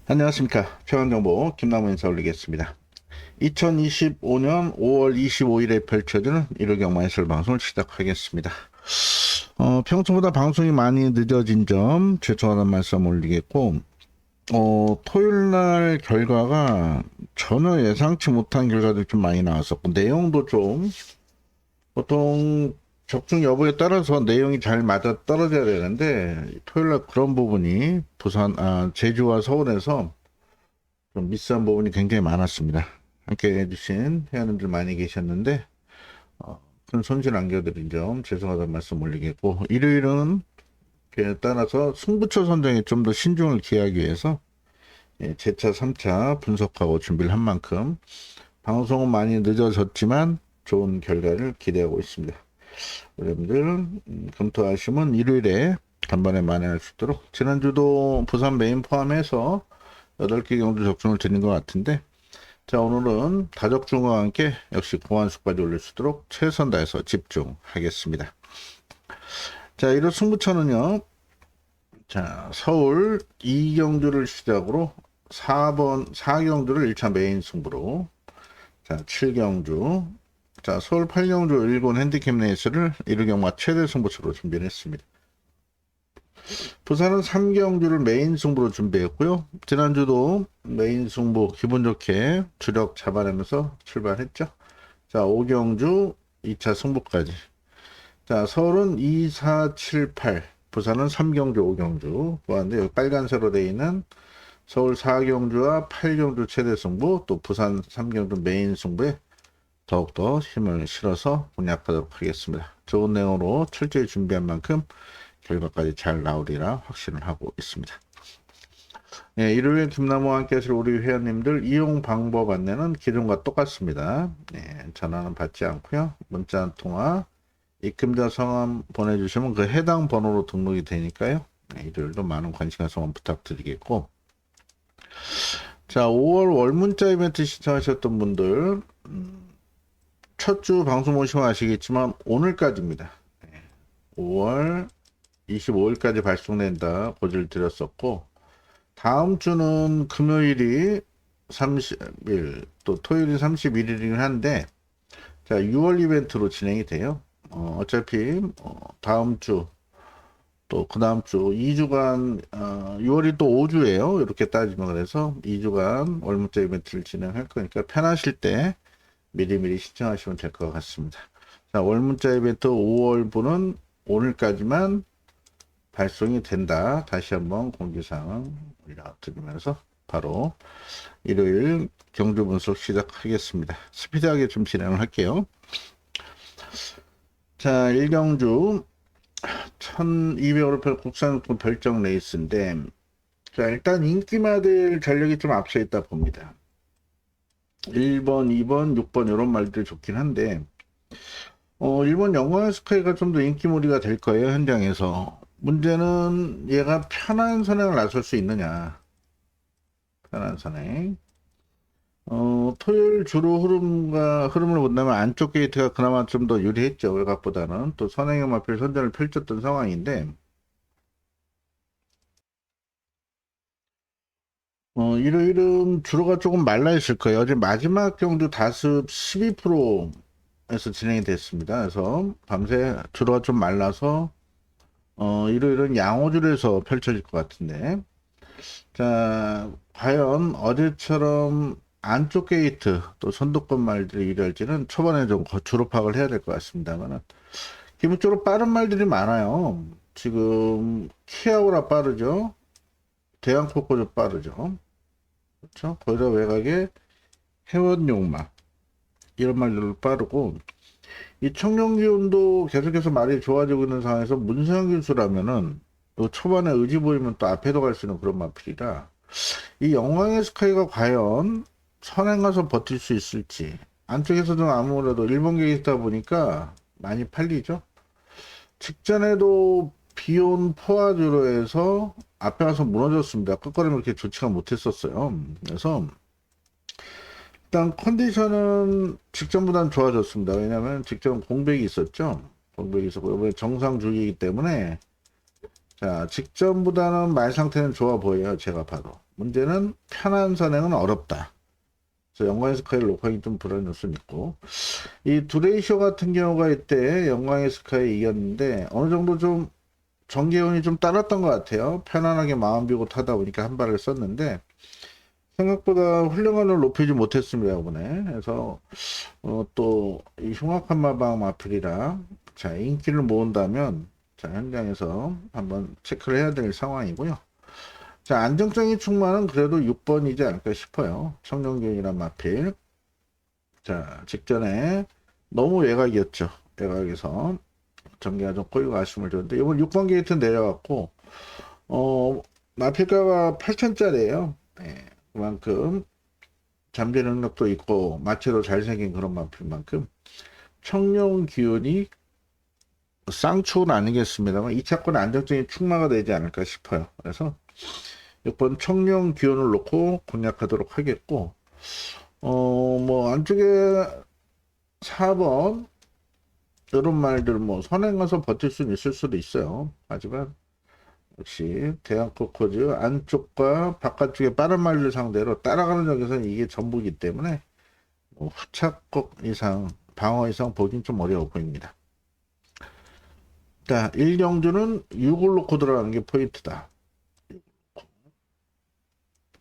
안녕하십니까. 최강정보 김남우 인사 올리겠습니다. 2025년 5월 25일에 펼쳐지는 일요경마해설 방송을 시작하겠습니다. 평소보다 방송이 많이 늦어진 점 죄송하다는 말씀 올리겠고, 토요일날 결과가 전혀 예상치 못한 결과들이 좀 많이 나왔었고, 내용도 좀 보통 적중 여부에 따라서 내용이 잘 맞아 떨어져야 되는데, 토요일날 그런 부분이 제주와 서울에서 좀 미스한 부분이 굉장히 많았습니다. 함께 해주신 회원님들 많이 계셨는데 큰 손실 안겨드린 점 죄송하다는 말씀 올리겠고, 일요일은 그에 따라서 승부처 선정에 좀 더 신중을 기하기 위해서 제차 3차 분석하고 준비를 한 만큼 방송은 많이 늦어졌지만 좋은 결과를 기대하고 있습니다. 여러분들 검토하시면 일요일에 간만에 만회할 수 있도록, 지난주도 부산 메인 포함해서 8개 경주 적중을 드린 것 같은데, 자, 오늘은 다적중과 함께 역시 고환수까지 올릴 수 있도록 최선 다해서 집중하겠습니다. 자, 이런 승부처는요, 자, 서울 2경주를 시작으로 4경주를 1차 메인 승부로, 자, 7경주, 자, 서울 8경주 일본 핸디캡 레이스를 1위경마 최대 승부처로 준비를 했습니다. 부산은 3경주를 메인 승부로 준비했고요. 지난주도 메인 승부 기분 좋게 주력 잡아내면서 출발했죠. 자, 5경주 2차 승부까지. 자, 서울은 2, 4, 7, 8. 부산은 3경주, 5경주. 보았는데 여기 빨간색으로 되어 있는 서울 4경주와 8경주 최대 승부, 또 부산 3경주 메인 승부에 더욱더 힘을 실어서 공략하도록 하겠습니다. 좋은 내용으로 철저히 준비한 만큼 결과까지 잘 나오리라 확신을 하고 있습니다. 네, 일요일 김나무와 함께 하실 우리 회원님들 이용 방법 안내는 기존과 똑같습니다. 네, 전화는 받지 않고요. 문자 통화, 입금자 성함 보내주시면 그 해당 번호로 등록이 되니까요. 네, 일요일도 많은 관심과 성원 부탁드리겠고, 자, 5월 월문자 이벤트 시청하셨던 분들 첫 주 방송 보시면 아시겠지만 오늘까지입니다. 5월 25일까지 발송된다 고지를 드렸었고, 다음 주는 금요일이 30일, 또 토요일이 31일이긴 한데, 자, 6월 이벤트로 진행이 돼요. 어차피 다음 주, 또 그 다음 주 2주간, 6월이 또 5주예요. 이렇게 따지면. 그래서 2주간 월문자 이벤트를 진행할 거니까 편하실 때 미리미리 신청하시면 될 것 같습니다. 자, 월문자 이벤트 5월분은 오늘까지만 발송이 된다. 다시 한번 공지사항 올려드리면서 바로 일요일 경주 분석 시작하겠습니다. 스피드하게 좀 진행을 할게요. 자, 1경주 1200원 국산 별정 레이스인데, 자, 일단 인기마들 전력이 좀 앞서 있다 봅니다. 1번, 2번, 6번 이런 말들이 좋긴 한데, 일본 영광의 스카이가 좀 더 인기몰이가 될 거예요, 현장에서. 문제는 얘가 편한 선행을 나설 수 있느냐. 편한 선행. 토요일 주로 흐름을 본다면 안쪽 게이트가 그나마 좀 더 유리했죠. 외곽보다는. 또 선행의 마필 선전을 펼쳤던 상황인데, 일요일은 주로가 조금 말라있을 거예요. 어제 마지막 경주 다습 12%에서 진행이 됐습니다. 그래서 밤새 주로가 좀 말라서, 일요일은 양호줄에서 펼쳐질 것 같은데, 자, 과연 어제처럼 안쪽 게이트 또 선두권 말들이 이럴지는 초반에 좀 주로 파악을 해야 될 것 같습니다만, 기본적으로 빠른 말들이 많아요. 지금 키아우라 빠르죠. 대한코코도 빠르죠. 그렇죠. 거기다 외곽에 회원용마 이런 말들도 빠르고, 이 청룡기운도 계속해서 말이 좋아지고 있는 상황에서 문세영 기수라면은 또 초반에 의지 보이면 또 앞에도 갈 수 있는 그런 마필이라, 이 영광의 스카이가 과연 선행 가서 버틸 수 있을지. 안쪽에서도 아무래도 일본 계기다 보니까 많이 팔리죠. 직전에도 비온 포화주로 해서 앞에 가서 무너졌습니다. 끝걸음이 그렇게 좋지가 못했었어요. 그래서 일단 컨디션은 직전보다는 좋아졌습니다. 왜냐하면 직전 공백이 있었죠. 공백이 있었고 이번에 정상 주기이기 때문에, 자, 직전보다는 말 상태는 좋아 보여요. 제가 봐도. 문제는 편한 선행은 어렵다. 그래서 영광의 스카이 로팡이 좀 불안할 수는 있고. 이 두레이쇼 같은 경우가 이때 영광의 스카이 이겼는데 어느 정도 좀 정계운이 좀 따랐던 것 같아요. 편안하게 마음 비고 타다 보니까 한 발을 썼는데 생각보다 훌륭한을 높이지 못했습니다, 이번에. 그래서 또 이 흉악한 마방 마필이랑 자 인기를 모은다면 자 현장에서 한번 체크를 해야 될 상황이고요. 자 안정적인 충만은 그래도 6번이지 않을까 싶어요. 청룡균이란 마필. 자 직전에 너무 외곽이었죠. 외곽에서 전개가 좀 꼬이고 아쉬움을 줬는데 이번 6번 게이트 내려갔고 마필가가 8천짜리예요. 네, 그만큼 잠재 능력도 있고 마체도 잘생긴 그런 마필만큼 청룡 기운이 쌍축은 아니겠습니다만 2차권 안정적인 충마가 되지 않을까 싶어요. 그래서 6번 청룡 기운을 놓고 공략하도록 하겠고 뭐 안쪽에 4번 이런 말들 뭐 선행해서 버틸 수는 있을 수도 있어요. 하지만 역시 대한코코즈 안쪽과 바깥쪽에 빠른 말들 상대로 따라가는 적에서는 이게 전부이기 때문에 뭐 후착곡 이상 방어 이상 보긴 좀 어려워 보입니다. 자 1경주는 6을 놓고 들어가는 게 포인트다.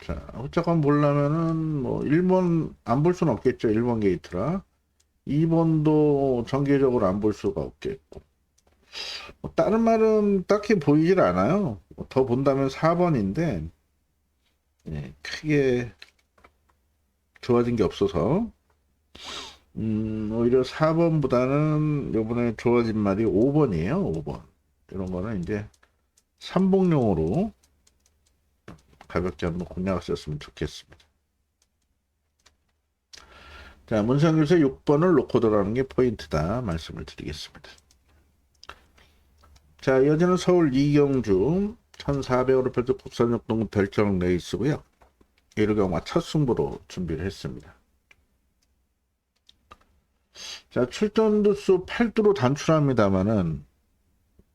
자 후착권 보려면은 뭐 1번 안 볼 수는 없겠죠. 1번 게이트라 2번도 정기적으로 안 볼 수가 없겠고 뭐 다른 말은 딱히 보이질 않아요. 더 본다면 4번인데 예, 크게 좋아진 게 없어서 오히려 4번보다는 요번에 좋아진 말이 5번이에요. 5번 이런 거는 이제 삼봉용으로 가볍게 한번 공략하셨으면 좋겠습니다. 자 문상교에서 6번을 놓고 들어가는 게 포인트다 말씀을 드리겠습니다. 자 이어지는 서울 이경주 1400으로 펼쳐 국산역동 별정 레이스고요. 이를 경마 첫 승부로 준비를 했습니다. 자 출전두수 8두로 단출합니다만은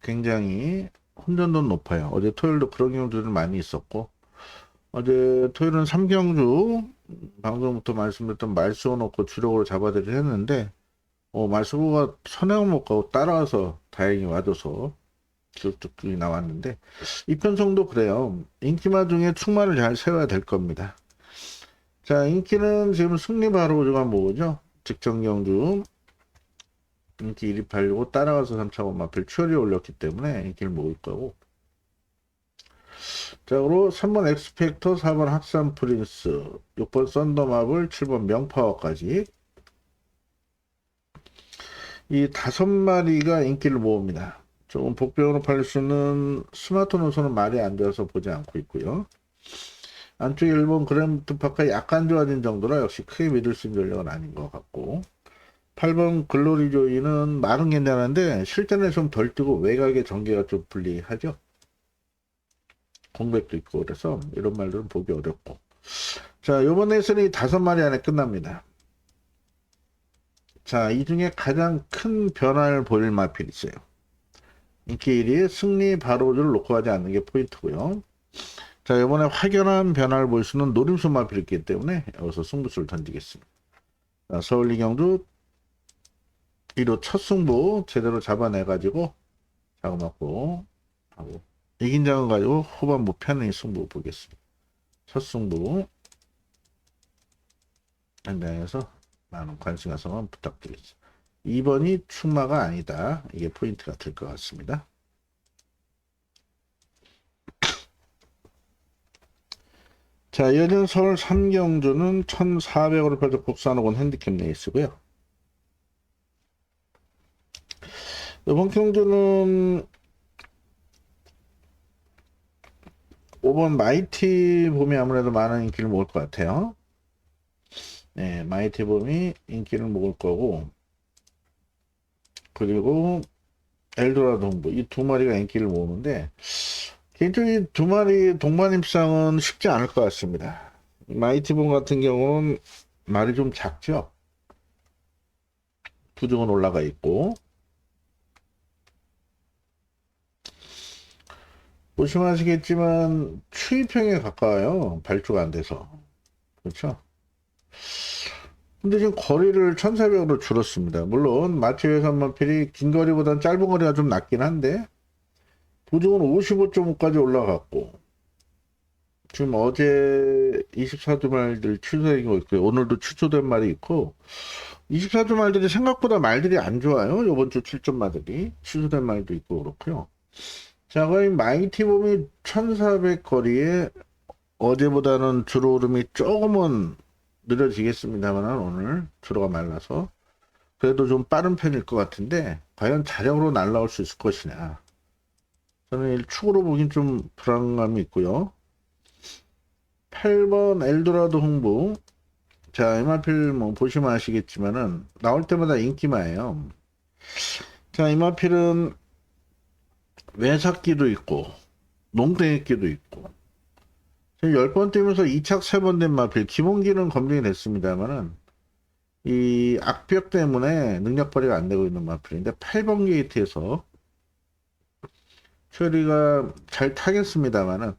굉장히 혼전도 높아요. 어제 토요일도 그런 경주들 많이 있었고 어제 토요일은 3경주 방송부터 말씀드렸던 말수어 놓고 주력으로 잡아드리려 했는데 말수어가 선행을 못 가고 따라와서 다행히 와줘서 쭉쭉쭉 나왔는데 이 편성도 그래요. 인기마 중에 충마를 잘 세워야 될 겁니다. 자 인기는 지금 승리 바로 오주가 뭐죠? 직전경주 인기 1위 팔리고 따라가서 3차원 마필 추월이 올렸기 때문에 인기를 모을 거고 자 그리고 3번 엑스펙터 4번 학산 프린스 6번 썬더마블 7번 명파워까지 이 5마리가 인기를 모읍니다. 조금 복병으로 팔릴 수는 스마트 노선은 말이 안 돼서 보지 않고 있고요. 안쪽에 1번 그랜드파카 약간 좋아진 정도라 역시 크게 믿을 수 있는 전력은 아닌 것 같고 8번 글로리조이는 말은 괜찮은데 실전에 좀 덜 뜨고 외곽의 전개가 좀 불리하죠. 공백도 있고 그래서 이런 말들은 보기 어렵고 자 요번 레이스는 5마리 안에 끝납니다. 자 이 중에 가장 큰 변화를 보일 마필이 있어요. 인기 1위 승리 바로를 놓고 가지 않는 게 포인트고요. 자 이번에 확연한 변화를 볼 수는 노림수 마필이 있기 때문에 여기서 승부수를 던지겠습니다. 자, 서울 이경주 1호 첫 승부 제대로 잡아내 가지고 자그맣고 하고 이긴 장을 가지고 후반부 편의 승부 보겠습니다. 첫 승부 현장에서 많은 관심 가서만 부탁드리겠습니다. 2번이 충마가 아니다. 이게 포인트가 될 것 같습니다. 자, 이어지는 서울 3경주는 1400으로 펼쳐 국산호건 핸디캡 레이스고요. 이번 경주는 5번 마이티 봄이 아무래도 많은 인기를 모을 것 같아요. 네, 마이티 봄이 인기를 모을 거고 그리고 엘도라도 홍보 이 2마리가 인기를 모으는데 개인적으로 이 2마리 동반 입상은 쉽지 않을 것 같습니다. 마이티 봄 같은 경우는 말이 좀 작죠. 부중은 올라가 있고 보시면 아시겠지만 추이평에 가까워요. 발주가 안 돼서. 그렇죠? 근데 지금 거리를 1400으로 줄었습니다. 물론 마티웨선 마필이 긴 거리보다는 짧은 거리가 좀 낮긴 한데 보증은 55.5까지 올라갔고 지금 어제 24주 말들 취소된 거 있고요. 오늘도 취소된 말이 있고 24주 말들이 생각보다 말들이 안 좋아요. 이번 주 출전 말들이 취소된 말도 있고 그렇고요. 자, 거의 마이티봄이 1400 거리에 어제보다는 주로오름이 조금은 느려지겠습니다만 오늘 주로가 말라서 그래도 좀 빠른 편일 것 같은데 과연 자력으로 날라올 수 있을 것이냐 저는 축으로 보긴 좀 불안감이 있고요. 8번 엘도라도 홍보. 자, MR필 뭐 보시면 아시겠지만은 나올 때마다 인기마예요. 자, MR필은 외삭기도 있고 농땡이기도 있고 10번 뛰면서 2착 3번 된 마필 기본기는 검증이 됐습니다만은 이 악벽 때문에 능력 발휘가 안 되고 있는 마필인데 8번 게이트에서 추리가 잘 타겠습니다만은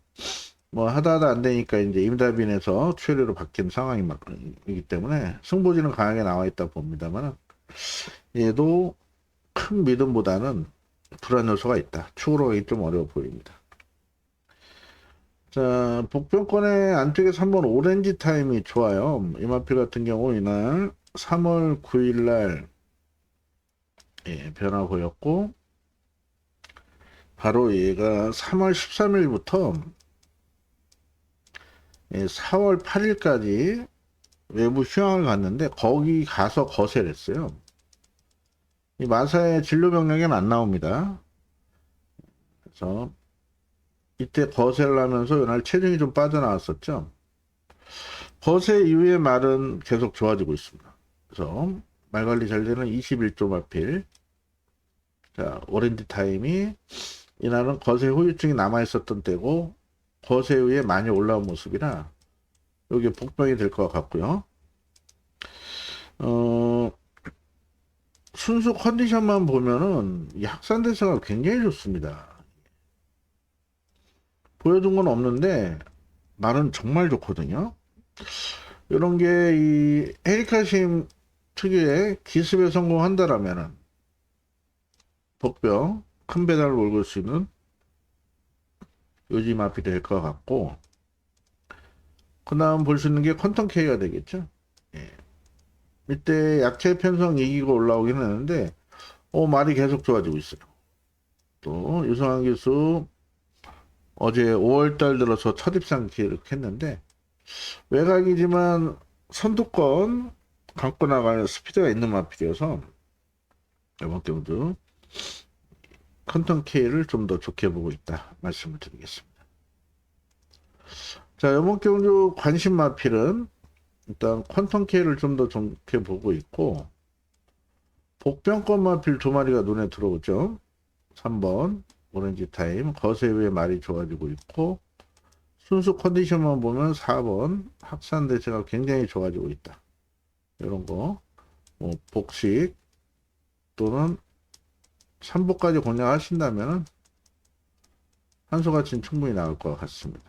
뭐 하다 안 되니까 이제 임다빈에서 추리로 바뀐 상황이기 때문에 승부지는 강하게 나와 있다 봅니다만은 얘도 큰 믿음보다는 불안 요소가 있다. 추후로 가기 좀 어려워 보입니다. 자, 복병권의 안쪽에서 한번 오렌지 타임이 좋아요. 이마필 같은 경우 이날 3월 9일 날 예, 변화 보였고 바로 얘가 3월 13일부터 4월 8일까지 외부 휴양을 갔는데 거기 가서 거세를 했어요. 이 마사의 진로 병력에는 안 나옵니다. 그래서 이때 거세를 하면서 이날 체중이 좀 빠져나왔었죠. 거세 이후에 말은 계속 좋아지고 있습니다. 그래서 말 관리 잘 되는 21조 마필. 자, 오렌지 타임이 이날은 거세 후유증이 남아 있었던 때고 거세 후에 많이 올라온 모습이라 이게 복병이 될 것 같고요. 순수 컨디션만 보면은 이 학산대사가 굉장히 좋습니다. 보여준 건 없는데 말은 정말 좋거든요. 이런 게 이 헤리카심 특유의 기습에 성공한다라면은 복병 큰 배달을 올릴 수 있는 요지 마필이 될 것 같고 그 다음 볼 수 있는 게 퀀텀 K가 되겠죠. 예. 이때 약체 편성 이기고 올라오긴 했는데 말이 계속 좋아지고 있어요. 또 유성환 기수 어제 5월달 들어서 첫 입상 기록했는데 외곽이지만 선두권 감고 나가는 스피드가 있는 마필이어서 이번 경도 컨턴 K를 좀 더 좋게 보고 있다 말씀을 드리겠습니다. 자, 이번 경주 관심 마필은 일단 퀀텀 K를 좀 더 좋게 보고 있고 복병권 마필 두 마리가 눈에 들어오죠. 3번 오렌지 타임 거세 후에 말이 좋아지고 있고 순수 컨디션만 보면 4번 학산 대체가 굉장히 좋아지고 있다. 이런 거 뭐 복식 또는 3보까지 공략하신다면 한수같이는 충분히 나올 것 같습니다.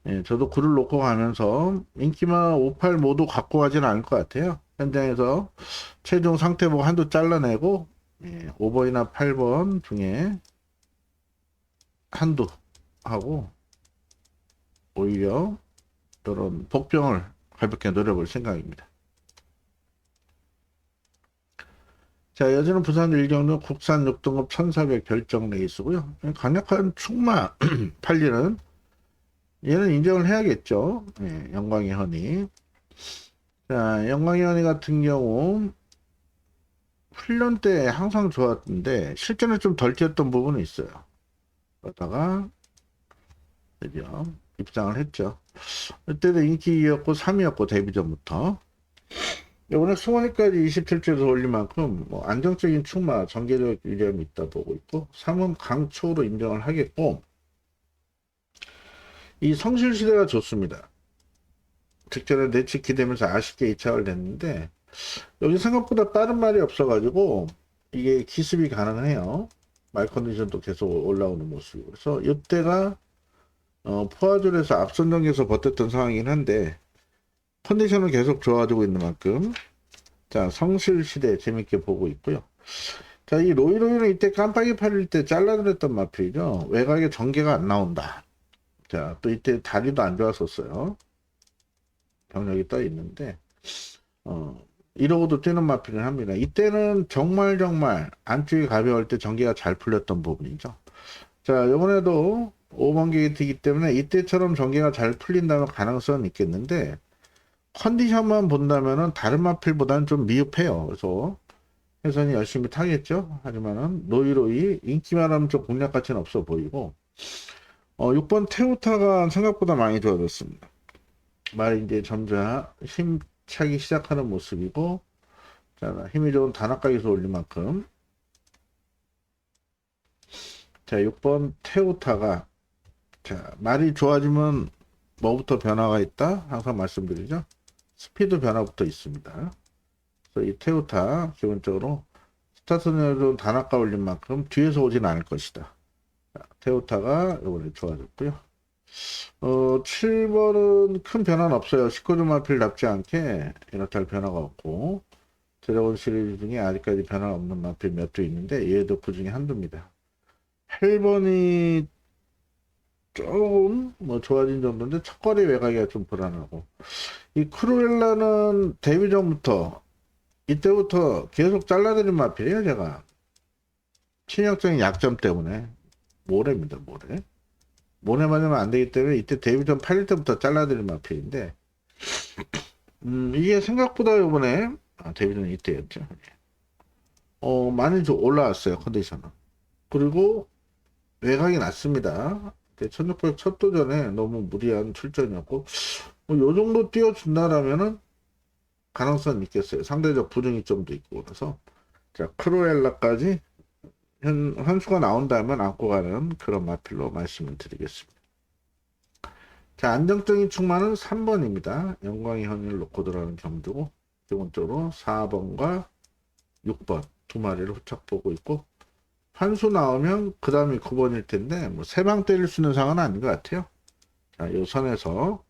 예, 저도 글을 놓고 가면서 인기마 58 모두 갖고 가지는 않을 것 같아요. 현장에서 최종 상태 보고 한두 잘라내고 5번이나 8번 중에 한두 하고 오히려 이런 복병을 가볍게 노려볼 생각입니다. 자, 여전히 부산 1경로 국산 6등급 1400 별정 레이스고요. 강력한 축마 팔리는 얘는 인정을 해야겠죠. 예, 영광의 허니. 자, 영광의 허니 같은 경우 훈련 때 항상 좋았는데 실전에 좀 덜 뛰었던 부분은 있어요. 그러다가 드디어 입상을 했죠. 그때도 인기였고 3위였고 데뷔 전부터 이번에 수원이까지 27주에서 올릴 만큼 뭐 안정적인 축마 전개력 유리함이 있다 보고 있고 3은 강초로 인정을 하겠고 이 성실시대가 좋습니다. 직전에 내치기되면서 아쉽게 2착을 냈는데 여기 생각보다 빠른 말이 없어가지고 이게 기습이 가능해요. 말 컨디션도 계속 올라오는 모습이고. 그래서 이때가 포화줄에서 앞선 전기에서 버텼던 상황이긴 한데 컨디션은 계속 좋아지고 있는 만큼 자 성실시대 재밌게 보고 있고요. 자 이 로이로이는 이때 깜빡이 팔릴 때 잘라드렸던 마필이죠. 외곽에 전개가 안 나온다. 자 또 이때 다리도 안 좋았었어요. 경력이 떠 있는데 이러고도 뛰는 마필을 합니다. 이때는 정말 안쪽이 가벼울 때 전개가 잘 풀렸던 부분이죠. 자 이번에도 5번 게이트이기 때문에 이때처럼 전개가 잘 풀린다면 가능성은 있겠는데 컨디션만 본다면은 다른 마필보다는 좀 미흡해요. 그래서 혜선이 열심히 타겠죠. 하지만은 노이로이 인기만 하면 좀 공략 가치는 없어 보이고 6번 테오타가 생각보다 많이 좋아졌습니다. 말이 이제 점점 힘차기 시작하는 모습이고 자 힘이 좋은 단학각에서 올린 만큼 자 6번 테오타가 자 말이 좋아지면 뭐부터 변화가 있다 항상 말씀드리죠. 스피드 변화부터 있습니다. 그래서 이 테오타 기본적으로 스타트는 단아까 올린 만큼 뒤에서 오진 않을 것이다. 테오타가 이번에 좋아졌고요. 7번은 큰 변화는 없어요. 19점 마필답지 않게 이렇게 변화가 없고 드래곤 시리즈 중에 아직까지 변화 없는 마필 몇 두 있는데 얘도 그 중에 한두입니다. 8번이 조금 뭐 좋아진 정도인데 첫거리 외곽이 좀 불안하고 이 크루엘라는 데뷔 전부터 이때부터 계속 잘라드린 마필이에요. 제가 치명적인 약점 때문에 모래입니다. 모래 맞으면 안 되기 때문에 이때 데뷔 전 8일 때부터 잘라드린 마필인데 이게 생각보다 이번에 데뷔 전 이때였죠. 많이 좀 올라왔어요. 컨디션은. 그리고 외곽이 낮습니다. 1600 첫 도전에 너무 무리한 출전이었고 요 정도 띄워준다라면은 가능성은 있겠어요. 상대적 부정이점도 있고 그래서 자 크루엘라까지 환수가 나온다면 안고 가는 그런 마필로 말씀을 드리겠습니다. 자 안정적인 충만은 3번입니다. 영광의 현위를 놓고 들어가는 경주고 기본적으로 4번과 6번 두 마리를 후착 보고 있고 환수 나오면 그 다음이 9번일 텐데 뭐 세 방 때릴 수 있는 상황은 아닌 것 같아요. 자, 요 선에서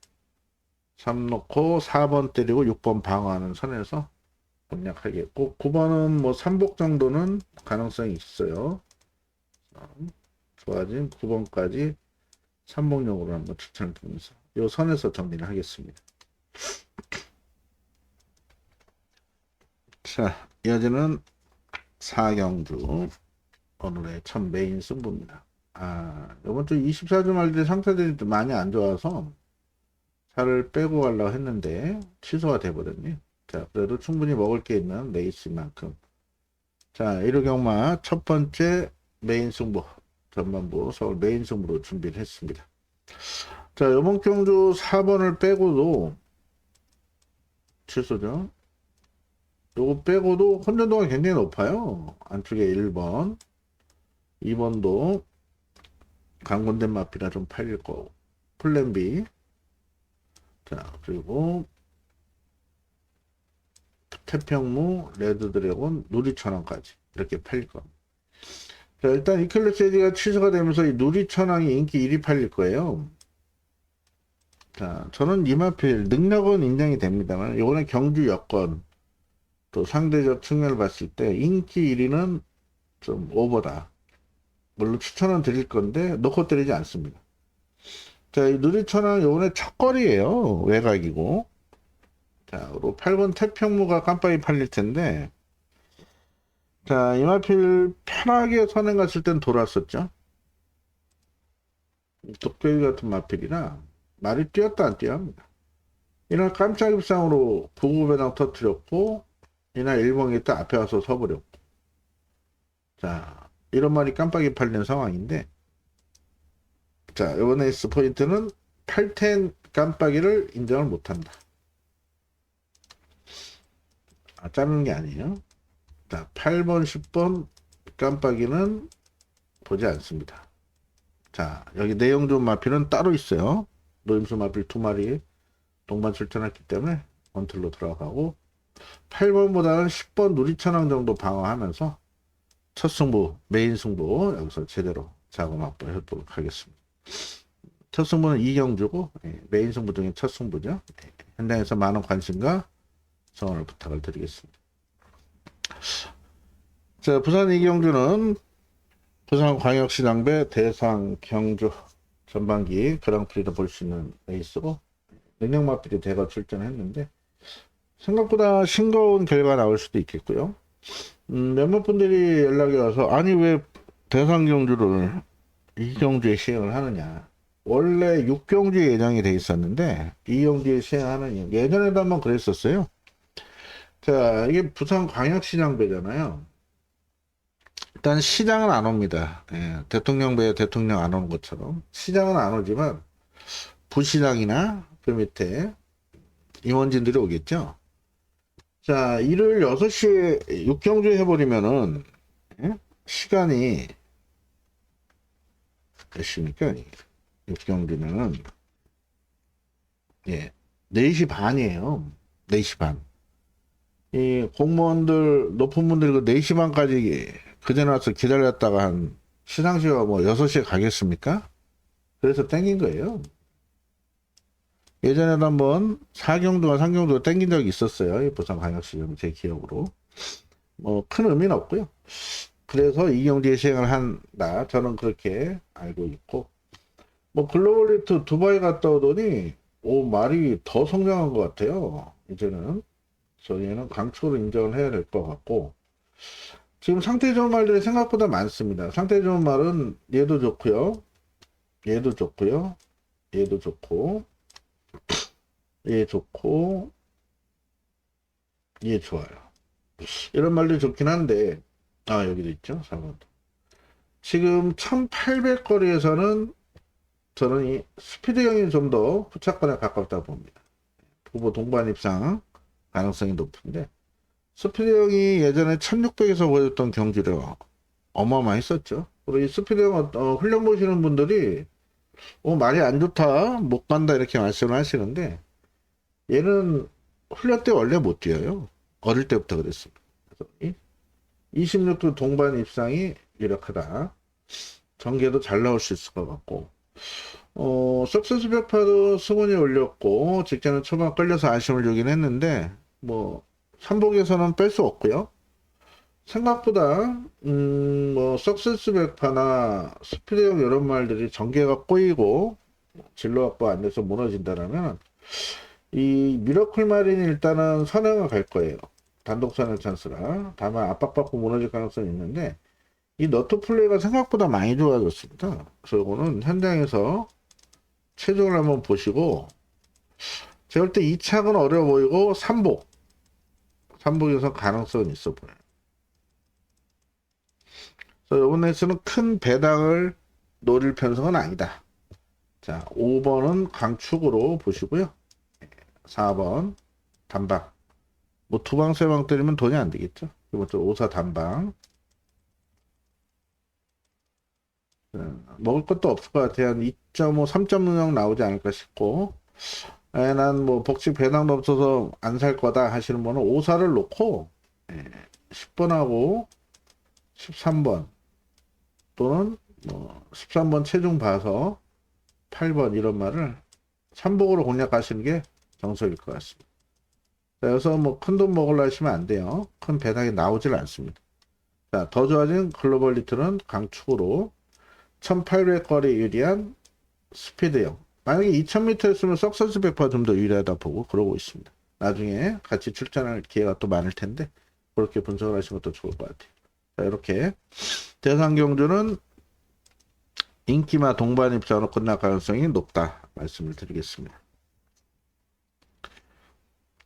3 놓고 4번 때리고 6번 방어하는 선에서 공략하겠고 9번은 뭐 3복 정도는 가능성이 있어요. 좋아진 9번까지 3복용으로 한번 추천을 드리면서 요 선에서 정리를 하겠습니다. 자 이어지는 4경주 오늘의 첫 메인 승부입니다. 이번 주 24주 말들의 상태들이 많이 안 좋아서 살을 빼고 가려고 했는데 취소가 돼버렸네요. 자, 그래도 충분히 먹을 게 있는 레이스인 만큼. 자, 1호 경마 첫 번째 메인 승부 전반부 서울 메인 승부로 준비를 했습니다. 자, 이번 경주 4번을 빼고도 취소죠. 요거 빼고도 혼전도가 굉장히 높아요. 안쪽에 1번 2번도 강군된 마피라 좀 팔릴 거고 플랜 B 자 그리고 태평무 레드드래곤 누리천왕까지 이렇게 팔릴 겁니다. 자 일단 이클립스가 취소가 되면서 이 누리천왕이 인기 1위 팔릴 거예요. 자 저는 이 마필 능력은 인정이 됩니다만 이번에 경주 여건 또 상대적 측면을 봤을 때 인기 1위는 좀 오버다. 물론 추천은 드릴 건데 놓고 때리지 않습니다. 자, 이 누리천왕 요번에 첫 거리에요. 외곽이고. 자, 그리고 8번 태평무가 깜빡이 팔릴 텐데. 자, 이마필 편하게 선행 갔을 땐 돌았었죠. 독배기 같은 마필이라 말이 뛰었다 안 뛰어 합니다. 이날 깜짝 입상으로 부부배당 터뜨렸고 이날 일봉이 또 앞에 와서 서버렸고 자 이런 말이 깜빡이 팔리는 상황인데 자 이번에 S 포인트는 8텐 깜빡이를 인정을 못한다. 자르는 게 아니에요. 자 8번 10번 깜빡이는 보지 않습니다. 자 여기 내용 좋은 마필은 따로 있어요. 노임수 마필 2마리 동반 출전했기 때문에 원틀로 들어가고 8번보다는 10번 누리천왕 정도 방어하면서 첫 승부, 메인 승부 여기서 제대로 자금 한번 해보도록 하겠습니다. 첫 승부는 이경주고 메인 승부 중에 첫 승부죠. 현장에서 많은 관심과 성원을 부탁을 드리겠습니다. 자, 부산 이경주는 부산광역시장배 대상 경주 전반기 그랑프리를 볼 수 있는 레이스고 능력마필이 대거 출전했는데 생각보다 싱거운 결과 나올 수도 있겠고요. 몇몇 분들이 연락이 와서 아니 왜 대상 경주를 이 경주에 시행을 하느냐. 원래 6경주에 예정이 돼 있었는데 이 경주에 시행하는 이유. 예전에도 한번 그랬었어요. 자, 이게 부산광역시장배잖아요. 일단 시장은 안 옵니다. 예, 대통령배에 대통령 안 오는 것처럼 시장은 안 오지만 부시장이나 그 밑에 임원진들이 오겠죠. 자, 일요일 6시에 6경주 해버리면은 예? 시간이 몇 시입니까? 6경주는 예, 4시 반이에요. 4시 반. 이 공무원들 높은 분들이 그 4시 반까지 그전에 와서 기다렸다가 한 시상식가 뭐 6시에 가겠습니까? 그래서 땡긴 거예요. 예전에도 한번 4경도가 3경도가 땡긴 적이 있었어요. 이 부산광역시장 제 기억으로. 뭐 큰 의미는 없고요. 그래서 이경주에 시행을 한다. 저는 그렇게 알고 있고. 뭐 글로벌리트 두바이 갔다 오더니 말이 더 성장한 것 같아요. 이제는 저희는 강추로 인정을 해야 될 것 같고 지금 상태 좋은 말들이 생각보다 많습니다. 상태 좋은 말은 얘도 좋고요. 얘도 좋고요. 얘도 좋고 얘 좋고 얘 좋아요. 이런 말들이 좋긴 한데 여기도 있죠. 4번. 지금 1800거리에서는 저는 이 스피드형이 좀 더 후차권에 가깝다고 봅니다. 후보 동반 입상 가능성이 높은데 스피드형이 예전에 1600에서 보여줬던 경기를 어마어마했었죠. 그리고 이 스피드형 훈련 보시는 분들이 말이 안 좋다 못 간다 이렇게 말씀을 하시는데 얘는 훈련 때 원래 못 뛰어요. 어릴 때부터 그랬습니다. 그래서 26도 동반 입상이 유력하다. 전개도 잘 나올 수 있을 것 같고 석세스 벽파도 승원이 올렸고 직전에 초반 끌려서 아쉬움을 주긴 했는데 뭐 삼복에서는 뺄 수 없고요. 생각보다 뭐 석세스 벽파나 스피드형 이런 말들이 전개가 꼬이고 진로 확보 안 돼서 무너진다라면 이 미러클 마린이 일단은 선행을 갈 거예요. 단독 선행 찬스라. 다만 압박받고 무너질 가능성이 있는데 이 너트 플레이가 생각보다 많이 좋아졌습니다. 그래서 이거는 현장에서 최종을 한번 보시고 제가 볼 때 2착은 어려워 보이고 3복에서 가능성은 있어 보여요. 그래서 이번 레이스는 큰 배당을 노릴 편성은 아니다. 자, 5번은 강축으로 보시고요. 4번 단방. 뭐 두방 세방 때리면 돈이 안 되겠죠. 이번부터 5사 단방. 먹을 것도 없을 것 같아요. 한 2.5, 3.0 나오지 않을까 싶고 난 뭐 복식 배당도 없어서 안 살 거다 하시는 분은 5사를 놓고 10번하고 13번 또는 뭐 13번 체중 봐서 8번 이런 말을 3복으로 공략하시는 게 정석일 것 같습니다. 자, 여기서 뭐 큰 돈 먹으려 하시면 안 돼요. 큰 배당이 나오질 않습니다. 자, 더 좋아진 글로벌 리트는 강축으로 1800거리 유리한 스피드형. 만약에 2000m였으면 석세스 백파 좀 더 유리하다 보고 그러고 있습니다. 나중에 같이 출전할 기회가 또 많을 텐데 그렇게 분석을 하시면 더 좋을 것 같아요. 자, 이렇게 대상 경주는 인기마 동반 입장으로 끝날 가능성이 높다 말씀을 드리겠습니다.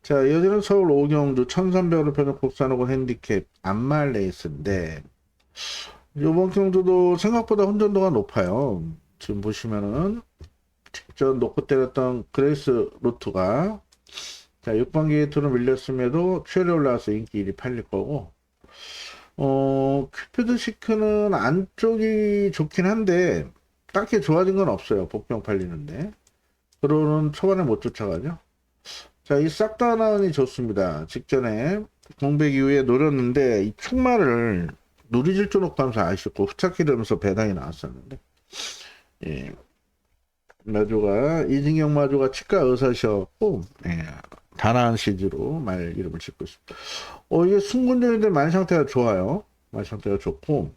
자, 이어지는 서울 오경주 1300으로 편입 국산호고 핸디캡 안말 레이스인데 이번 경주도 생각보다 혼전도가 높아요. 지금 보시면은 직전 놓고 때렸던 그레이스 루트가 자 6번 게이트로 밀렸음에도 추열에 올라와서 인기 1위 팔릴 거고 큐피드 시크는 안쪽이 좋긴 한데 딱히 좋아진 건 없어요. 복병 팔리는데 그로는 초반에 못 쫓아가죠. 자, 이 싹 다 나은이 좋습니다. 직전에 공백 이후에 노렸는데 이 축마를 누리질주 놓고 하면서 아쉽고 후착기 되면서 배당이 나왔었는데, 예, 마주가 이진경 마주가 치과 의사셔갖고, 예, 다나한 CG로 말 이름을 짓고 있습니다. 이게 순군전인데 만 상태가 좋아요. 만 상태가 좋고,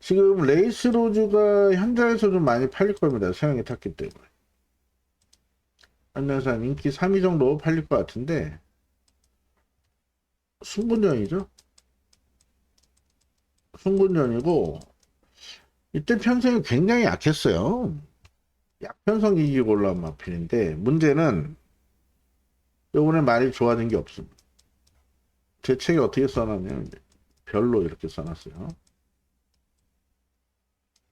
지금 레이스 로즈가 현장에서 좀 많이 팔릴 겁니다. 서양이 탔기 때문에. 한정산 인기 3위 정도 팔릴 것 같은데, 순군전이죠. 순군전이고, 이때 편성이 굉장히 약했어요. 약편성 이기고 올라온 마필인데, 문제는 요번에 말이 좋아진 게 없습니다. 제 책에 어떻게 써놨냐면, 별로 이렇게 써놨어요.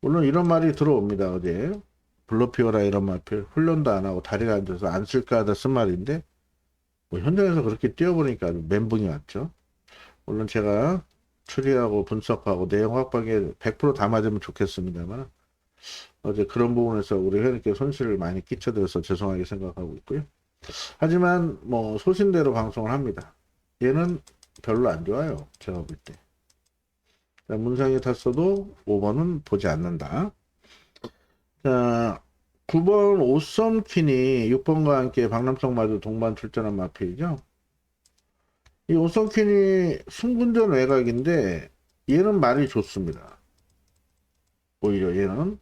물론 이런 말이 들어옵니다. 어제 블러피어라 이런 마필 훈련도 안 하고 다리가 앉아서 안 쓸까 하다 쓴 말인데, 뭐 현장에서 그렇게 뛰어보니까 멘붕이 왔죠. 물론 제가 추리하고 분석하고 내용 확보하기에 100%다 맞으면 좋겠습니다만, 어제 그런 부분에서 우리 회원님께 손실을 많이 끼쳐드려서 죄송하게 생각하고 있고요. 하지만 뭐 소신대로 방송을 합니다. 얘는 별로 안 좋아요. 제가 볼 때. 문상에 탔어도 5번은 보지 않는다. 자, 9번 오썸퀸이 6번과 함께 박남성 마주 동반 출전한 마필이죠. 이 오썸퀸이 순군전 외곽인데 얘는 말이 좋습니다. 오히려 얘는.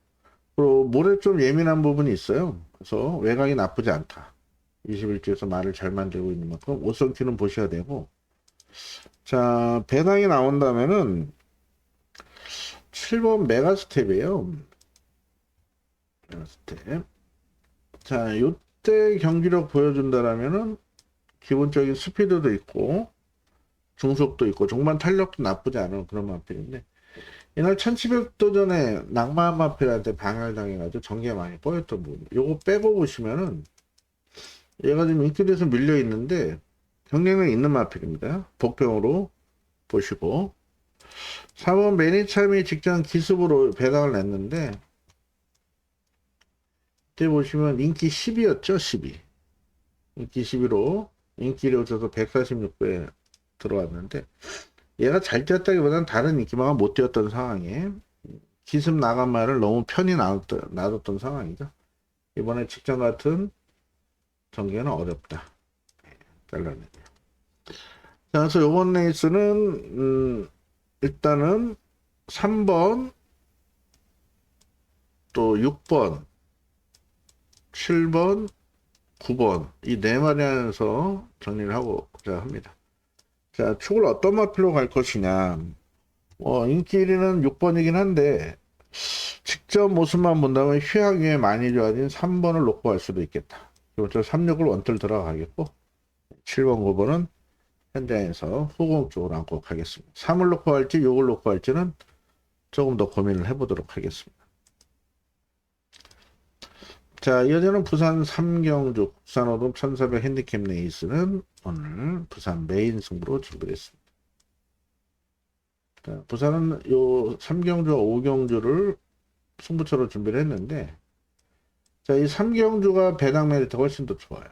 그리고 물에 좀 예민한 부분이 있어요. 그래서 외곽이 나쁘지 않다. 21주에서 말을 잘 만들고 있는 만큼 오썸퀸은 보셔야 되고, 자, 배당이 나온다면은 7번 메가스텝이에요. 메가스텝. 자, 요때 경기력 보여준다라면은 기본적인 스피드도 있고 중속도 있고 종반 탄력도 나쁘지 않은 그런 마필인데, 이날 1700도 전에 낭만 마필한테 방해를 당해가지고 전개가 많이 꼬였던 부분, 요거 빼고 보시면은 얘가 지금 인기에서 밀려 있는데 경쟁력 있는 마필입니다. 복병으로 보시고, 4번 매니참이 직전 기습으로 배당을 냈는데, 이때 보시면 인기 10이었죠. 12. 인기 12로 인기를 얻어서 146배 들어왔는데, 얘가 잘 뛰었다기보다는 다른 인기마가 못 뛰었던 상황에 기습 나간 말을 너무 편히 놔뒀던 상황이죠. 이번에 직전 같은 전개는 어렵다. 잘라내요. 자, 그래서 요번 레이스는 일단은 3번 또 6번 7번 9번 이 네 마리안에서 정리를 하고자 합니다. 자, 축을 어떤 마필로 갈 것이냐. 인기 1위는 6번이긴 한데 직접 모습만 본다면 휘하기에 많이 좋아진 3번을 놓고 갈 수도 있겠다. 그리고 36을 원틀 들어가겠고, 7번 9번은 현장에서 후공 쪽으로 안고 가겠습니다. 3을 놓고 할지 6을 놓고 할지는 조금 더 고민을 해보도록 하겠습니다. 자, 이어지는 부산 삼경주 국산오름 1400 핸디캡 레이스는 오늘 부산 메인 승부로 준비했습니다. 자, 부산은 요 삼경주와 오경주를 승부처로 준비를 했는데, 자, 이 삼경주가 배당 메리트가 훨씬 더 좋아요.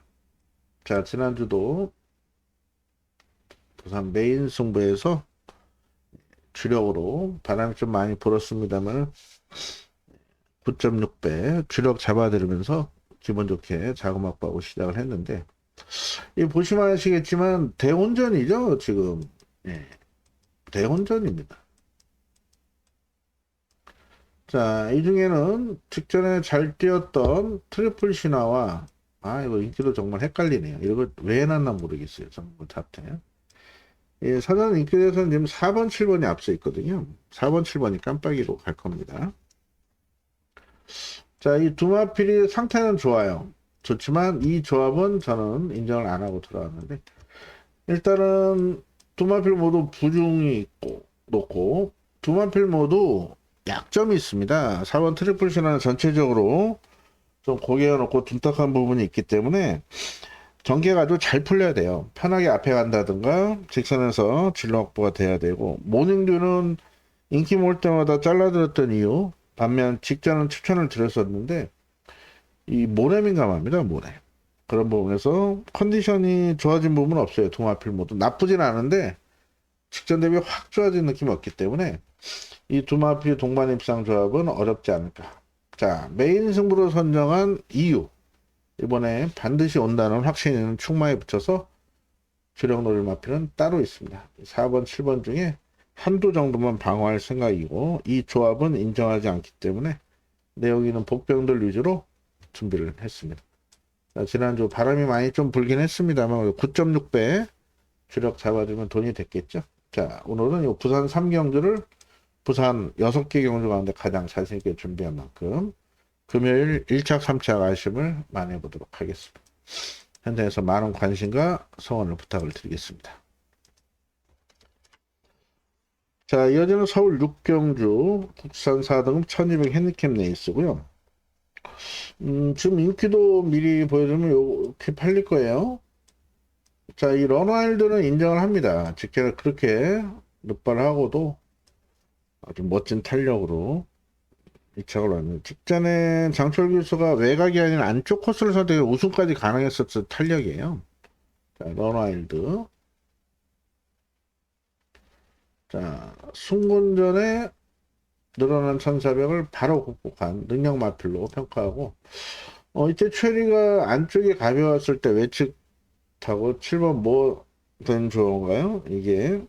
자, 지난주도 부산 메인 승부에서 주력으로 바람이 좀 많이 불었습니다만 9.6배 주력 잡아들으면서 기분 좋게 자금 확보하고 시작을 했는데, 이 보시면 아시겠지만 대혼전이죠. 지금. 예, 대혼전입니다. 자, 이 중에는 직전에 잘 뛰었던 트리플 신화와, 이거 인기도 정말 헷갈리네요. 이거 왜 해놨나 모르겠어요. 전부 탑10. 예, 사전 인기에서는 지금 4번, 7번이 앞서 있거든요. 4번, 7번이 깜빡이로 갈 겁니다. 자, 이 두 마필이 상태는 좋아요. 좋지만 이 조합은 저는 인정을 안 하고 들어왔는데, 일단은 두 마필 모두 부중이 있고 높고, 두 마필 모두 약점이 있습니다. 4번 트리플 신화는 전체적으로 좀 고개가 높고 둔탁한 부분이 있기 때문에 전개가 아주 잘 풀려야 돼요. 편하게 앞에 간다든가 직선에서 진로 확보가 돼야 되고, 모닝듀는 인기 몰 때마다 잘라들었던 이유, 반면 직전은 추천을 드렸었는데 이 모래 민감합니다. 모래. 그런 부분에서 컨디션이 좋아진 부분은 없어요. 두 마필 모두 나쁘진 않은데 직전 대비 확 좋아진 느낌이 없기 때문에 이 두 마필 동반 입상 조합은 어렵지 않을까. 자, 메인 승부로 선정한 이유. 이번에 반드시 온다는 확신이 있는 충마에 붙여서 주력 노릴 마필은 따로 있습니다. 4번, 7번 중에 한두 정도만 방어할 생각이고 이 조합은 인정하지 않기 때문에 내용이는 복병들 위주로 준비를 했습니다. 자, 지난주 바람이 많이 좀 불긴 했습니다만 9.6배 주력 잡아주면 돈이 됐겠죠. 자, 오늘은 이 부산 3경주를 부산 6개 경주 가운데 가장 자신있게 준비한 만큼 금요일 1착 3착 아쉬움을 만회해 보도록 하겠습니다. 현장에서 많은 관심과 성원을 부탁을 드리겠습니다. 자, 이어지는 서울 6경주 국산 4등급 1200 핸디캡 레이스고요. 지금 인기도 미리 보여주면 이렇게 팔릴 거예요. 자, 이 런와일드는 인정을 합니다. 직계를 그렇게 늑발하고도 아주 멋진 탄력으로 이착을 왔는데 직전에 장철 교수가 외곽이 아닌 안쪽 코스를 선택해 우승까지 가능했었을 탄력이에요. 자, 런와일드. 자, 승군전에 늘어난 1400을 바로 극복한 능력 마필로 평가하고 이때 최리가 안쪽에 가벼웠을 때 외측 타고 7번 뭐 된 조인가요? 이게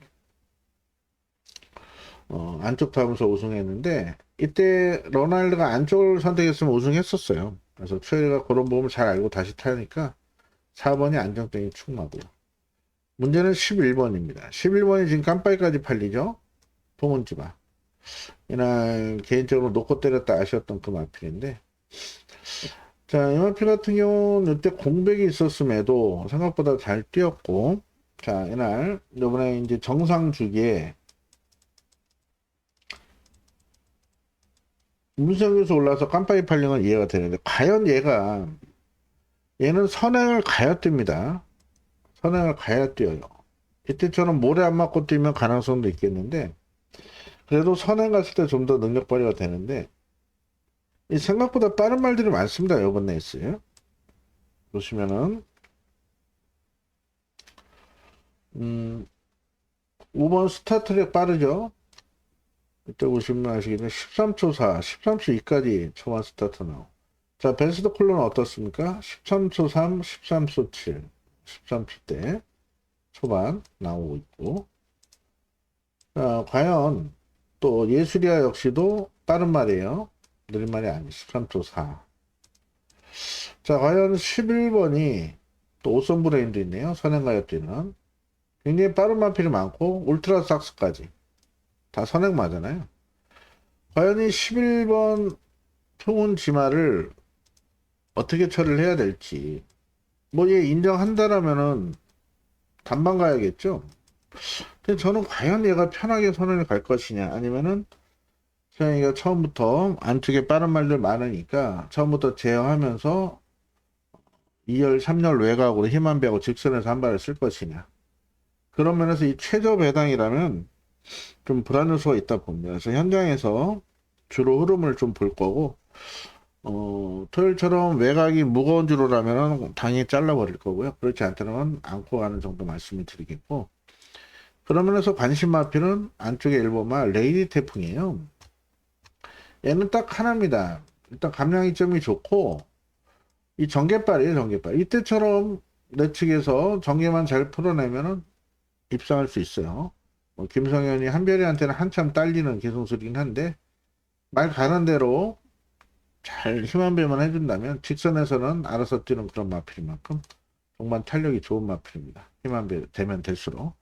안쪽 타면서 우승했는데 이때 러나일드가 안쪽을 선택했으면 우승했었어요. 그래서 최리가 그런 부분을 잘 알고 다시 타니까 4번이 안정적인 충마고요. 문제는 11번입니다. 11번이 지금 깜빡이까지 팔리죠. 봉은지마. 이날 개인적으로 놓고 때렸다 아쉬웠던 그 마필인데 자, 이 마필 같은 경우는 이때 공백이 있었음에도 생각보다 잘 뛰었고 자, 이날 이번에 이제 정상 주기에 문성에서 올라서 깜빡이 팔린 건 이해가 되는데 과연 얘는 선행을 가야 뜁니다. 선행을 가야 뛰어요. 이때처럼 모래 안 맞고 뛰면 가능성도 있겠는데 그래도 선행 갔을 때 좀 더 능력 발휘가 되는데 이 생각보다 빠른 말들이 많습니다. 이번 레이스 보시면은 5번 스타트랙 빠르죠. 이때 보시면 아시겠지만 13초 4, 13초 2까지 초반 스타트 나오고 자, 벤스더 콜로는 어떻습니까? 13초 3, 13초 7, 13초 대 초반 나오고 있고 자, 과연 또 예술이야 역시도 빠른 말이에요. 느린 말이 아니 13초 4. 자, 과연 11번이 또 오선 브레인도 있네요. 선행가에 뛰는 굉장히 빠른 마필이 많고 울트라 삭스까지 다 선행 맞잖아요. 과연 이 11번 표훈 지마를 어떻게 처리를 해야 될지 뭐 얘 인정한다라면은 단방 가야겠죠. 근데 저는 과연 얘가 편하게 선행을 갈 것이냐 아니면은 서영이가 처음부터 안쪽에 빠른 말들 많으니까 처음부터 제어하면서 2열 3열 외곽으로 힘안 배고 직선에서 한 발을 쓸 것이냐 그런 면에서 이 최저 배당이라면 좀 불안 요소가 있다 봅니다. 그래서 현장에서 주로 흐름을 좀 볼 거고 토요일처럼 외곽이 무거운 주로라면 당연히 잘라버릴 거고요. 그렇지 않다면 안고 가는 정도 말씀을 드리겠고 그런 면에서 관심 마필은 안쪽에 1번마 레이디 태풍이에요. 얘는 딱 하나입니다. 일단 감량 이점이 좋고 이 전개발이에요. 전개발. 이때처럼 내 측에서 전개만 잘 풀어내면은 입상할 수 있어요. 김성현이 한별이한테는 한참 딸리는 기성술이긴 한데 말 가는 대로 잘 힘한 배만 해준다면 직선에서는 알아서 뛰는 그런 마필인 만큼 정말 탄력이 좋은 마필입니다. 힘한 배 되면 될수록.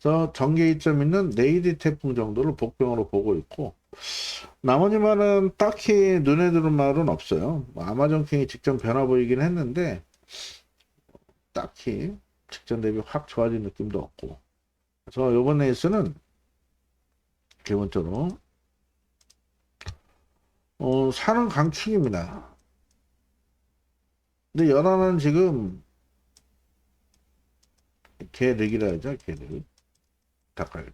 그래서 전개 이점 있는 네이디 태풍 정도를 복병으로 보고 있고 나머지 말은 딱히 눈에 들은 말은 없어요. 아마존 킹이 직전 변화 보이긴 했는데 딱히 직전 대비 확 좋아진 느낌도 없고 그래서 이번 레이스는 기본적으로 사는 강축입니다. 근데 연하는 지금 개득이라 하죠. 개득 닭갈비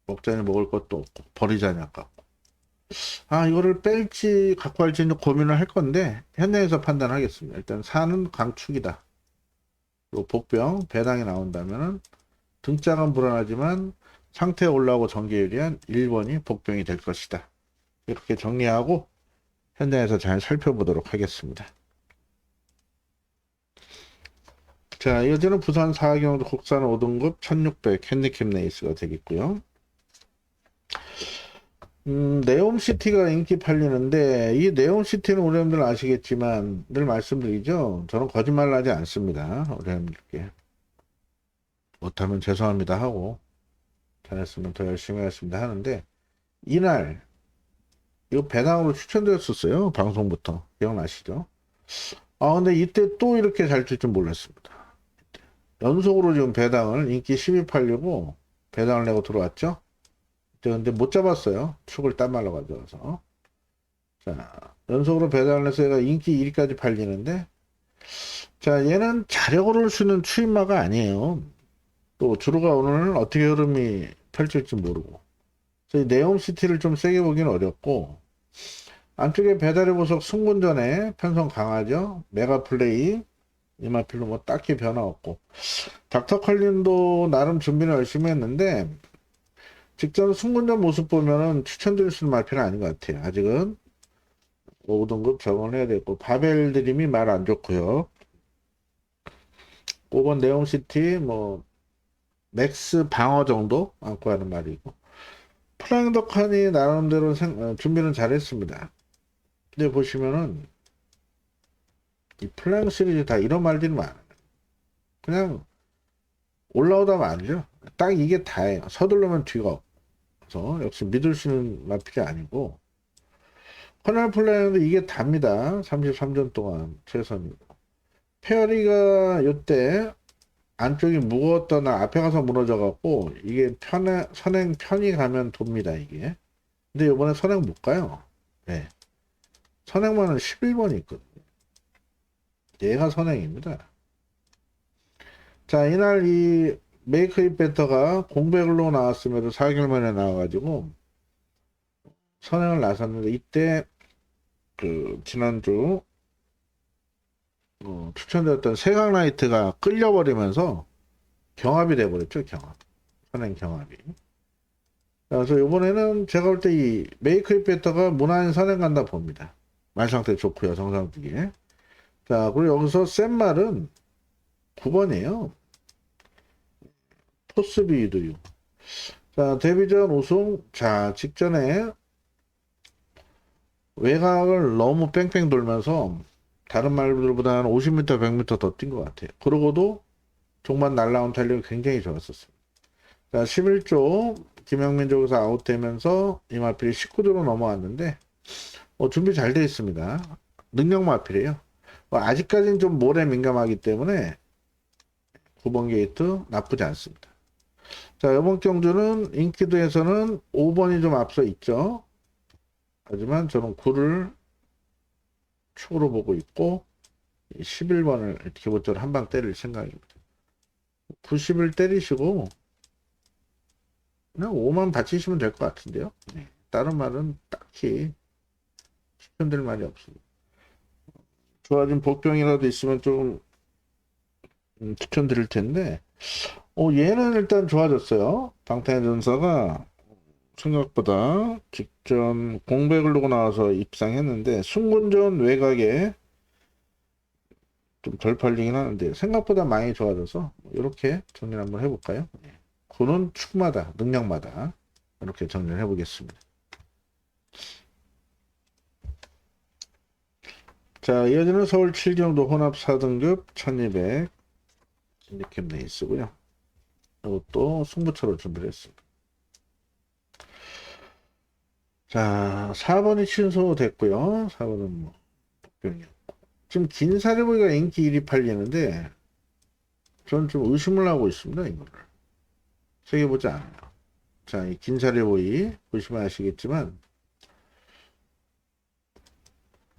먹자니 먹을 것도 없고 버리자니 아깝고 이거를 뺄지 갖고 갈지 고민을 할 건데 현장에서 판단하겠습니다. 일단 사는 강축이다. 그리고 복병 배당이 나온다면은 등짝은 불안하지만 상태 올라오고 전개 유리한 1번이 복병이 될 것이다. 이렇게 정리하고 현장에서 잘 살펴보도록 하겠습니다. 자, 이어지는 부산 4경주 국산 5등급 1600 핸디캡 레이스가 되겠고요. 네옴시티가 인기 팔리는데, 이 네옴시티는 우리 여러분들 아시겠지만 늘 말씀드리죠. 저는 거짓말 하지 않습니다. 우리 여러분들께 못하면 죄송합니다 하고, 잘했으면 더 열심히 하겠습니다 하는데, 이날 이거 배당으로 추천드렸었어요. 방송부터 기억나시죠? 근데 이때 또 이렇게 잘 칠 줄 몰랐습니다. 연속으로 지금 배당을 인기 10위 팔려고 배당을 내고 들어왔죠. 근데 못 잡았어요. 축을 딱 말라 가져와서. 자, 연속으로 배당을 해서 얘가 인기 1위까지 팔리는데, 자, 얘는 자력 오를 수 있는 추임마가 아니에요. 또 주로가 오늘 어떻게 흐름이 펼칠지 모르고. 그래서 이 네옴시티를 좀 세게 보기는 어렵고, 안쪽에 배달의 보석 승군전에 편성 강하죠. 메가플레이, 이마필로 뭐 딱히 변화 없고. 닥터칼린도 나름 준비를 열심히 했는데, 직전 승군전 모습 보면은 추천드릴 수 있는 말편은 아닌 것 같아요. 아직은 5등급 적응을 해야 되고, 바벨 드림이 말 안 좋고요. 5번 네옴시티 뭐 맥스 방어 정도 안고 하는 말이고, 프랑덕한이 나름대로 준비는 잘했습니다. 근데 보시면은 이 플라잉 시리즈 다 이런 말들이 많아요. 그냥 올라오다 말죠. 딱 이게 다예요. 서두르면 뒤가 없고. 그래서 역시 믿을 수 있는 마필이 아니고, 커널 플라잉도 이게 답니다. 33전 동안 최선이고. 페어리가 요때 안쪽이 무거웠더나 앞에 가서 무너져 갖고 이게 선행 편히 가면 돕니다 이게. 근데 요번에 선행 못 가요. 네. 선행만은 11번이 있거든요. 얘가 선행입니다. 자, 이날 이 메이크 잇 베터가 공백으로 나왔음에도 4개월 만에 나와가지고 선행을 나섰는데, 이때 그 지난주 추천드렸던 세강라이트가 끌려버리면서 경합이 돼버렸죠. 선행 경합이. 그래서 이번에는 제가 볼 때 이 메이크 잇 베터가 무난히 선행 간다 봅니다. 말 상태 좋고요. 정상적이게. 자, 그리고 여기서 센 말은 9번이에요. 포스비유도요. 자, 데뷔전 우승. 자, 직전에 외곽을 너무 뺑뺑 돌면서 다른 말들보다는 50m, 100m 더 뛴 것 같아요. 그러고도 종반 날라온 탄력이 굉장히 좋았었습니다. 자, 11조 김영민 쪽에서 아웃되면서 이마필이 19조로 넘어왔는데, 준비 잘 되어 있습니다. 능력 마필이에요. 아직까지는 좀 몰에 민감하기 때문에 9번 게이트 나쁘지 않습니다. 자, 이번 경주는 인기도에서는 5번이 좀 앞서 있죠. 하지만 저는 9를 축으로 보고 있고 11번을 기본적으로 한 방 때릴 생각입니다. 90을 때리시고 그냥 5만 받치시면 될 것 같은데요. 네. 다른 말은 딱히 추천드릴 말이 없습니다. 좋아진 복병이라도 있으면 좀 추천드릴 텐데, 얘는 일단 좋아졌어요. 방탄의 전사가 생각보다 직전 공백을 놓고 나와서 입상했는데, 승군전 외곽에 좀 덜 팔리긴 하는데 생각보다 많이 좋아져서 이렇게 정리를 한번 해볼까요? 그는 축마다, 능력마다 이렇게 정리를 해보겠습니다. 자, 이어지는 서울 7경도 혼합 4등급 1200 핸디캡 레이스고요. 이것도 승부처로 준비를 했습니다. 자, 4번이 취소됐고요. 4번은 뭐 복병이었고. 지금 긴 사례보기가 인기 1위 팔리는데 저는 좀 의심을 하고 있습니다. 이거를 새겨보지 않아요. 자, 이 긴 사례보기 보시면 아시겠지만,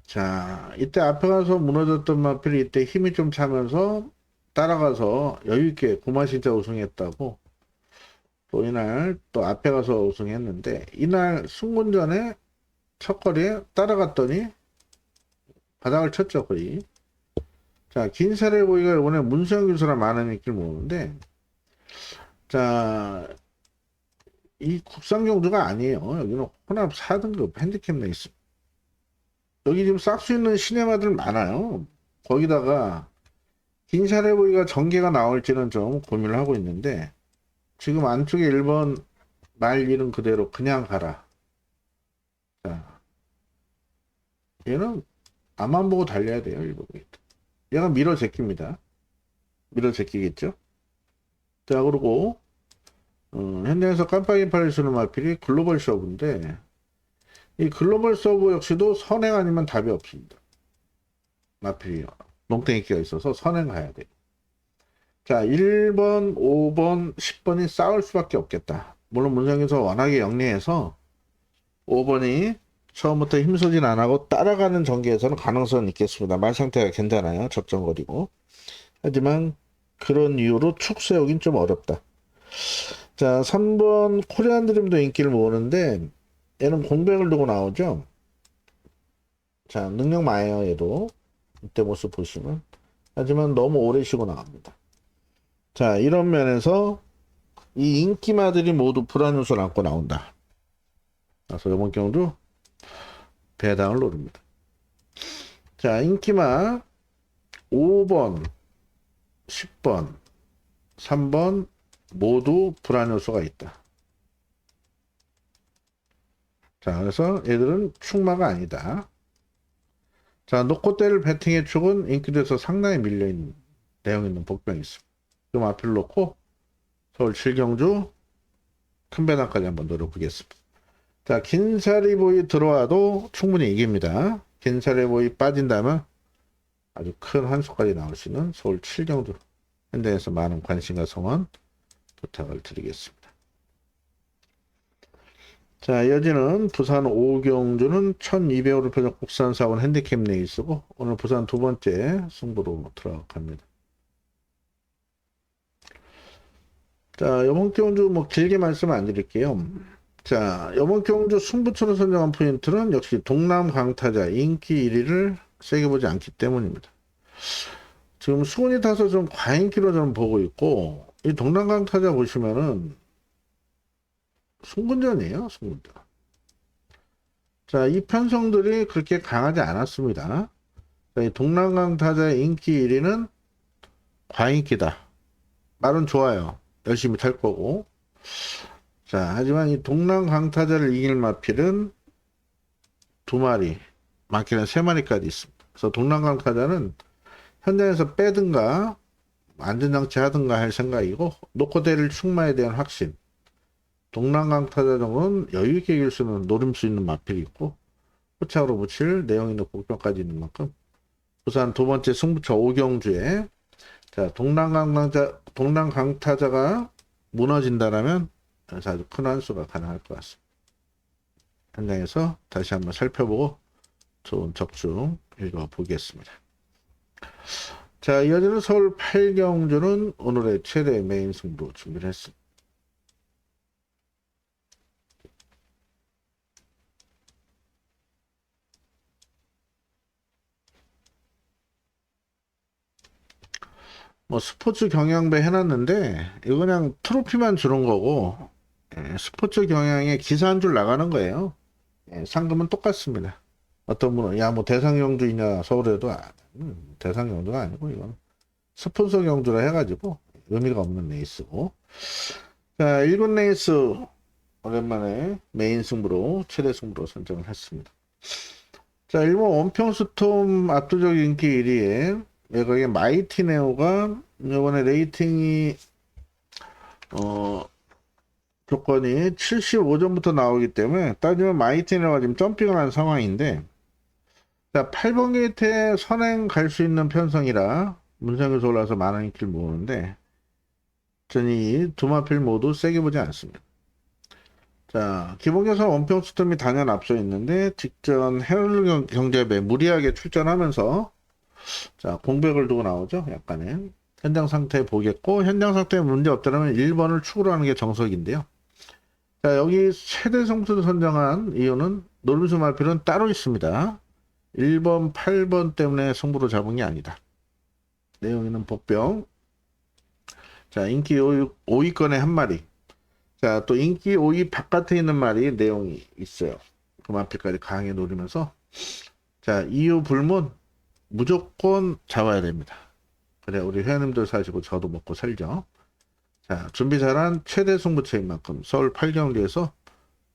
자, 이때 앞에 가서 무너졌던 마필이 이때 힘이 좀 차면서 따라가서 여유있게 고마신자 우승했다고, 또 이날 또 앞에 가서 우승했는데, 이날 승군전에 첫 거리에 따라갔더니 바닥을 쳤죠, 거의. 자, 긴 사례보기가 이번에 문수영 교수랑 많은 인기를 모으는데, 자, 이 국산 경주가 아니에요. 여기는 혼합 4등급 핸디캡 레이스. 여기 지금 싹 수 있는 시네마들 많아요. 거기다가 긴 샤레보이가 전개가 나올지는 좀 고민을 하고 있는데, 지금 안쪽에 1번 말 이름 그대로 그냥 가라. 자, 얘는 앞만 보고 달려야 돼요. 1번 게이트. 얘가 밀어 제낍니다. 밀어 제끼겠죠. 자, 그리고 현장에서 깜빡이 팔리시는 마필이 글로벌 서브인데, 이 글로벌 서브 역시도 선행 아니면 답이 없습니다. 마필이 농땡이기가 있어서 선행 가야 돼요. 자, 1번, 5번, 10번이 싸울 수밖에 없겠다. 물론 문성에서 워낙에 영리해서 5번이 처음부터 힘쓰진 안 하고 따라가는 전개에서는 가능성은 있겠습니다. 말 상태가 괜찮아요. 적정거리고. 하지만 그런 이유로 축 세우긴 좀 어렵다. 자, 3번 코리안 드림도 인기를 모으는데 얘는 공백을 두고 나오죠. 자, 능력 많아요. 얘도. 이때 모습 보시면. 하지만 너무 오래 쉬고 나갑니다. 자, 이런 면에서 이 인기마들이 모두 불안 요소를 안고 나온다. 그래서 이번 경우도 배당을 노립니다. 자, 인기마 5번, 10번, 3번 모두 불안 요소가 있다. 자, 그래서 얘들은 축마가 아니다. 자, 놓고 때를 배팅의 축은 인기도에서 상당히 밀려있는 내용 있는 복병이 있습니다. 좀 앞을 놓고 서울 7경주 큰 배당까지 한번 노려보겠습니다. 자, 긴사리보이 들어와도 충분히 이깁니다. 긴사리보이 빠진다면 아주 큰 한 수까지 나올 수 있는 서울 7경주 현장에서 많은 관심과 성원 부탁을 드리겠습니다. 자, 이어지는 부산 5경주는 1200호를 표적 국산 사원 핸디캡 레이스고 오늘 부산 두 번째 승부로 들어갑니다. 자, 이번 경주 뭐 길게 말씀 안 드릴게요. 자, 이번 경주 승부처로 선정한 포인트는 역시 동남 강타자 인기 1위를 세게 보지 않기 때문입니다. 지금 수근이 타서 좀 과인기로 저는 보고 있고, 이 동남 강타자 보시면은 승군전이에요, 승군전. 자, 이 편성들이 그렇게 강하지 않았습니다. 자, 이 동남 강타자의 인기 1위는 과인기다. 말은 좋아요. 열심히 탈 거고. 자, 하지만 이 동남 강타자를 이길 마필은 2마리, 많게는 3마리까지 있습니다. 그래서 동남 강타자는 현장에서 빼든가 안전장치 하든가 할 생각이고, 노코대를 축마에 대한 확신. 동남 강타자 정도는 여유있게 이길 수 있는, 노릴 수 있는 마필이 있고, 후착으로 붙일 내용 있는 복병까지 있는 만큼, 부산 두 번째 승부처 5경주에, 자, 동남 강타자가 무너진다라면, 아주 큰 한수가 가능할 것 같습니다. 현장에서 다시 한번 살펴보고 좋은 적중 읽어보겠습니다. 자, 이어지는 서울 8경주는 오늘의 최대 메인 승부 준비를 했습니다. 뭐 스포츠 경향배 해놨는데 이거 그냥 트로피만 주는 거고, 스포츠 경향에 기사 한 줄 나가는 거예요. 상금은 똑같습니다. 어떤 분은 야 뭐 대상 경주이냐 서울에도 대상 경주가 아니고 이건 스폰서 경주라 해가지고 의미가 없는 레이스고. 자, 1군 레이스 오랜만에 메인 승부로 최대 승부로 선정을 했습니다. 자, 일본 원평스톰 압도적 인기 1위에 외곽의 마이티네오가 이번에 레이팅이 조건이 75점부터 나오기 때문에 따지면 마이티네오가 지금 점핑을 한 상황인데, 자, 8번 게이트에 선행 갈 수 있는 편성이라 문성에서 올라와서 많은 인기를 모으는데 저는 이 두 마필 모두 세게 보지 않습니다. 자, 기본계산 원평스톰이 단연 앞서 있는데 직전 헤럴드 경제배 무리하게 출전하면서 자, 공백을 두고 나오죠. 약간의 현장 상태 보겠고, 현장 상태에 문제 없다면 1번을 축으로 하는 게 정석인데요. 자, 여기 최대 성수를 선정한 이유는 노름수 마필은 따로 있습니다. 1번, 8번 때문에 승부로 잡은 게 아니다. 내용 있는 복병. 자, 인기 5위권에 한 마리. 자, 또 인기 5위 바깥에 있는 말이 내용이 있어요. 그 마필까지 강하게 노리면서 자, 이유 불문 무조건 잡아야 됩니다. 그래 우리 회원님들 사시고 저도 먹고 살죠. 자, 준비 잘한 최대 승부처인 만큼 서울 8경기에서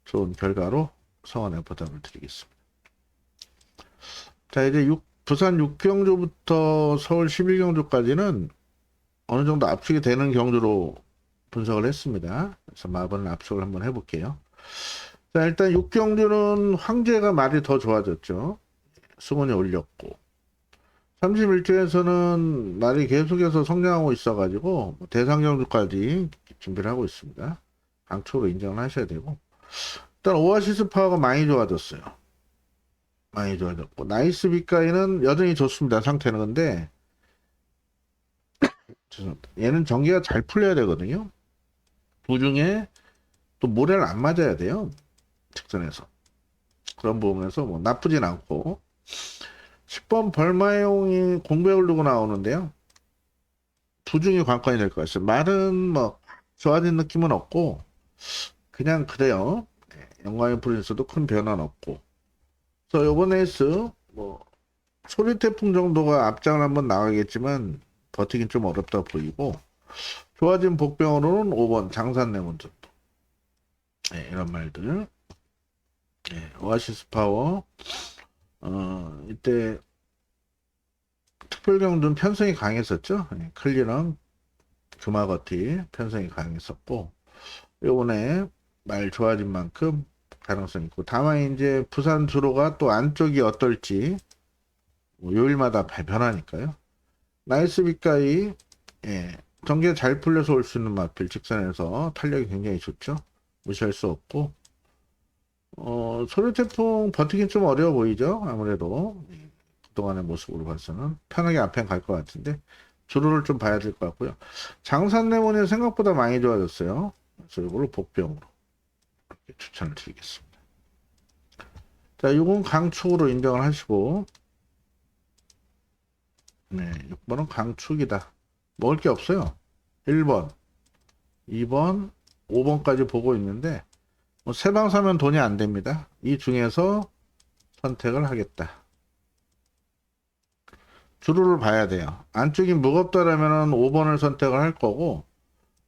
좋은 결과로 성원에 보답을 드리겠습니다. 자, 이제 부산 6경주부터 서울 11경주까지는 어느 정도 압축이 되는 경주로 분석을 했습니다. 그래서 마블은 압축을 한번 해볼게요. 자, 일단 6경주는 황제가 말이 더 좋아졌죠. 수건이 올렸고 31조에서는 말이 계속해서 성장하고 있어가지고 대상경주까지 준비를 하고 있습니다. 강초로 인정을 하셔야 되고 일단 오아시스 파워가 많이 좋아졌어요. 많이 좋아졌고 나이스 빛가이는 여전히 좋습니다. 상태는. 근데 죄송합니다. 얘는 전기가 잘 풀려야 되거든요. 도중에 또 모래를 안 맞아야 돼요. 직선에서. 그런 부분에서 뭐 나쁘진 않고 10번 벌마용이 공백을 두고 나오는데요. 부중이 관건이 될 것 같아요. 말은 뭐 좋아진 느낌은 없고 그냥 그래요. 영광의 프린스도 큰 변화는 없고. 그래서 이번 레이스 뭐 소리 태풍 정도가 앞장을 한번 나가겠지만 버티긴 좀 어렵다 보이고 좋아진 복병으로는 5번 장산내문 정도. 네, 이런 말들. 네, 오아시스 파워. 이때 특별경주는 편성이 강했었죠. 네, 클리랑 규마거티 편성이 강했었고 요번에 말 좋아진 만큼 가능성이 있고 다만 이제 부산 주로가 또 안쪽이 어떨지 뭐 요일마다 변하니까요. 나이스 빛가이 예, 전개 잘 풀려서 올 수 있는 마필 직선에서 탄력이 굉장히 좋죠. 무시할 수 없고 소리태풍 버티긴 좀 어려워 보이죠. 아무래도 그동안의 모습으로 봐서는 편하게 앞에 갈 것 같은데 주로를 좀 봐야 될 것 같고요. 장산레몬이 생각보다 많이 좋아졌어요. 그래서 이걸로 복병으로 이렇게 추천을 드리겠습니다. 자, 이건 강축으로 인정을 하시고 네, 6번은 강축이다. 먹을 게 없어요. 1번, 2번, 5번까지 보고 있는데 뭐 세 방 사면 돈이 안 됩니다. 이 중에서 선택을 하겠다. 주로를 봐야 돼요. 안쪽이 무겁다라면 5번을 선택을 할 거고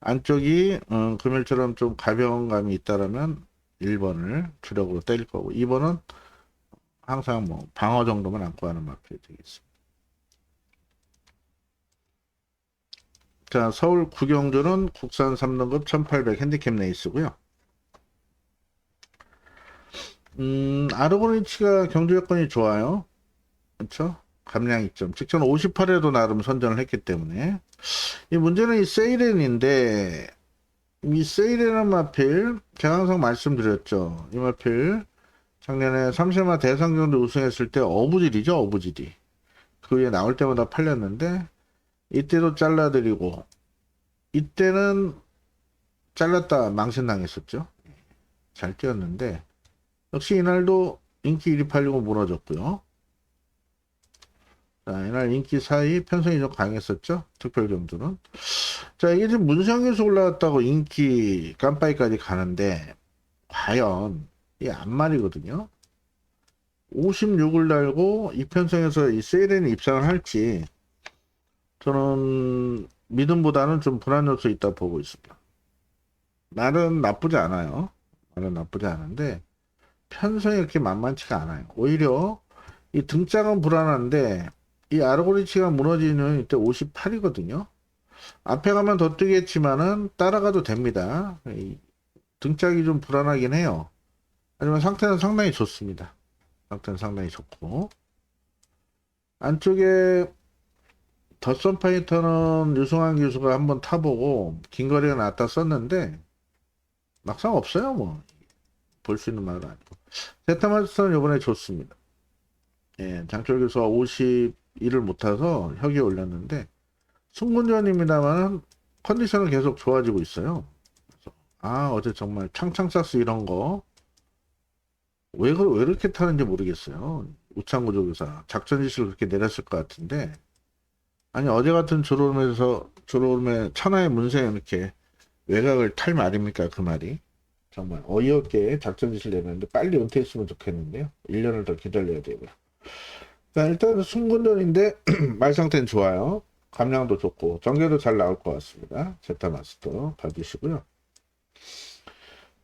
안쪽이 금일처럼 좀 가벼운 감이 있다라면 1번을 주력으로 때릴 거고 2번은 항상 뭐 방어 정도만 안고 하는 마필이 되겠습니다. 자, 서울 구경주는 국산 3등급 1800 핸디캡 레이스고요. 아르고니치가 경주 여건이 좋아요. 그렇죠? 감량 이점. 직전 58에도 나름 선전을 했기 때문에 이 문제는 이 세이렌인데 이 세이렌은 마필 제가 항상 말씀드렸죠. 이 마필 작년에 3세마 대상경주 우승했을 때 어부질이죠. 어부질이. 그 위에 나올 때마다 팔렸는데 이때도 잘라드리고 이때는 잘랐다 망신당했었죠. 잘 뛰었는데 역시 이날도 인기 1위 팔리고 무너졌고요. 자, 이날 인기 4위 편성이 좀 강했었죠. 특별경주는. 자, 이게 지금 문상에서 올라왔다고 인기 깜빡이까지 가는데 과연 이 앞말이거든요. 56을 달고 이 편성에서 이 세일에 입상을 할지 저는 믿음보다는 좀 불안 요소 있다 보고 있습니다. 말은 나쁘지 않아요. 말은 나쁘지 않은데 편성이 그렇게 만만치가 않아요. 오히려 이 등짝은 불안한데 이 아르고리치가 무너지는 이때 58이거든요. 앞에 가면 더 뜨겠지만은 따라가도 됩니다. 이 등짝이 좀 불안하긴 해요. 하지만 상태는 상당히 좋습니다. 상태는 상당히 좋고 안쪽에 덧선 파이터는 유승환 기수가 한번 타보고 긴 거리가 낫다 썼는데 막상 없어요. 뭐 볼 수 있는 말은 아니고 세타마스는 이번에 좋습니다. 예, 장철 교수가 51을 못 타서 혁이 올렸는데 승군전입니다만 컨디션은 계속 좋아지고 있어요. 그래서 어제 정말 창창사스 이런 거 왜 이렇게 타는지 모르겠어요. 우창구 조교사 작전 지시를 그렇게 내렸을 것 같은데 아니 어제 같은 졸음에 천하의 문세 이렇게 외곽을 탈 말입니까? 그 말이. 정말 어이없게 작전 지시를 내놨는데 빨리 은퇴했으면 좋겠는데요. 1년을 더 기다려야 되고요. 자, 일단 승군전인데 말 상태는 좋아요. 감량도 좋고 전개도 잘 나올 것 같습니다. 제타마스터 봐주시고요.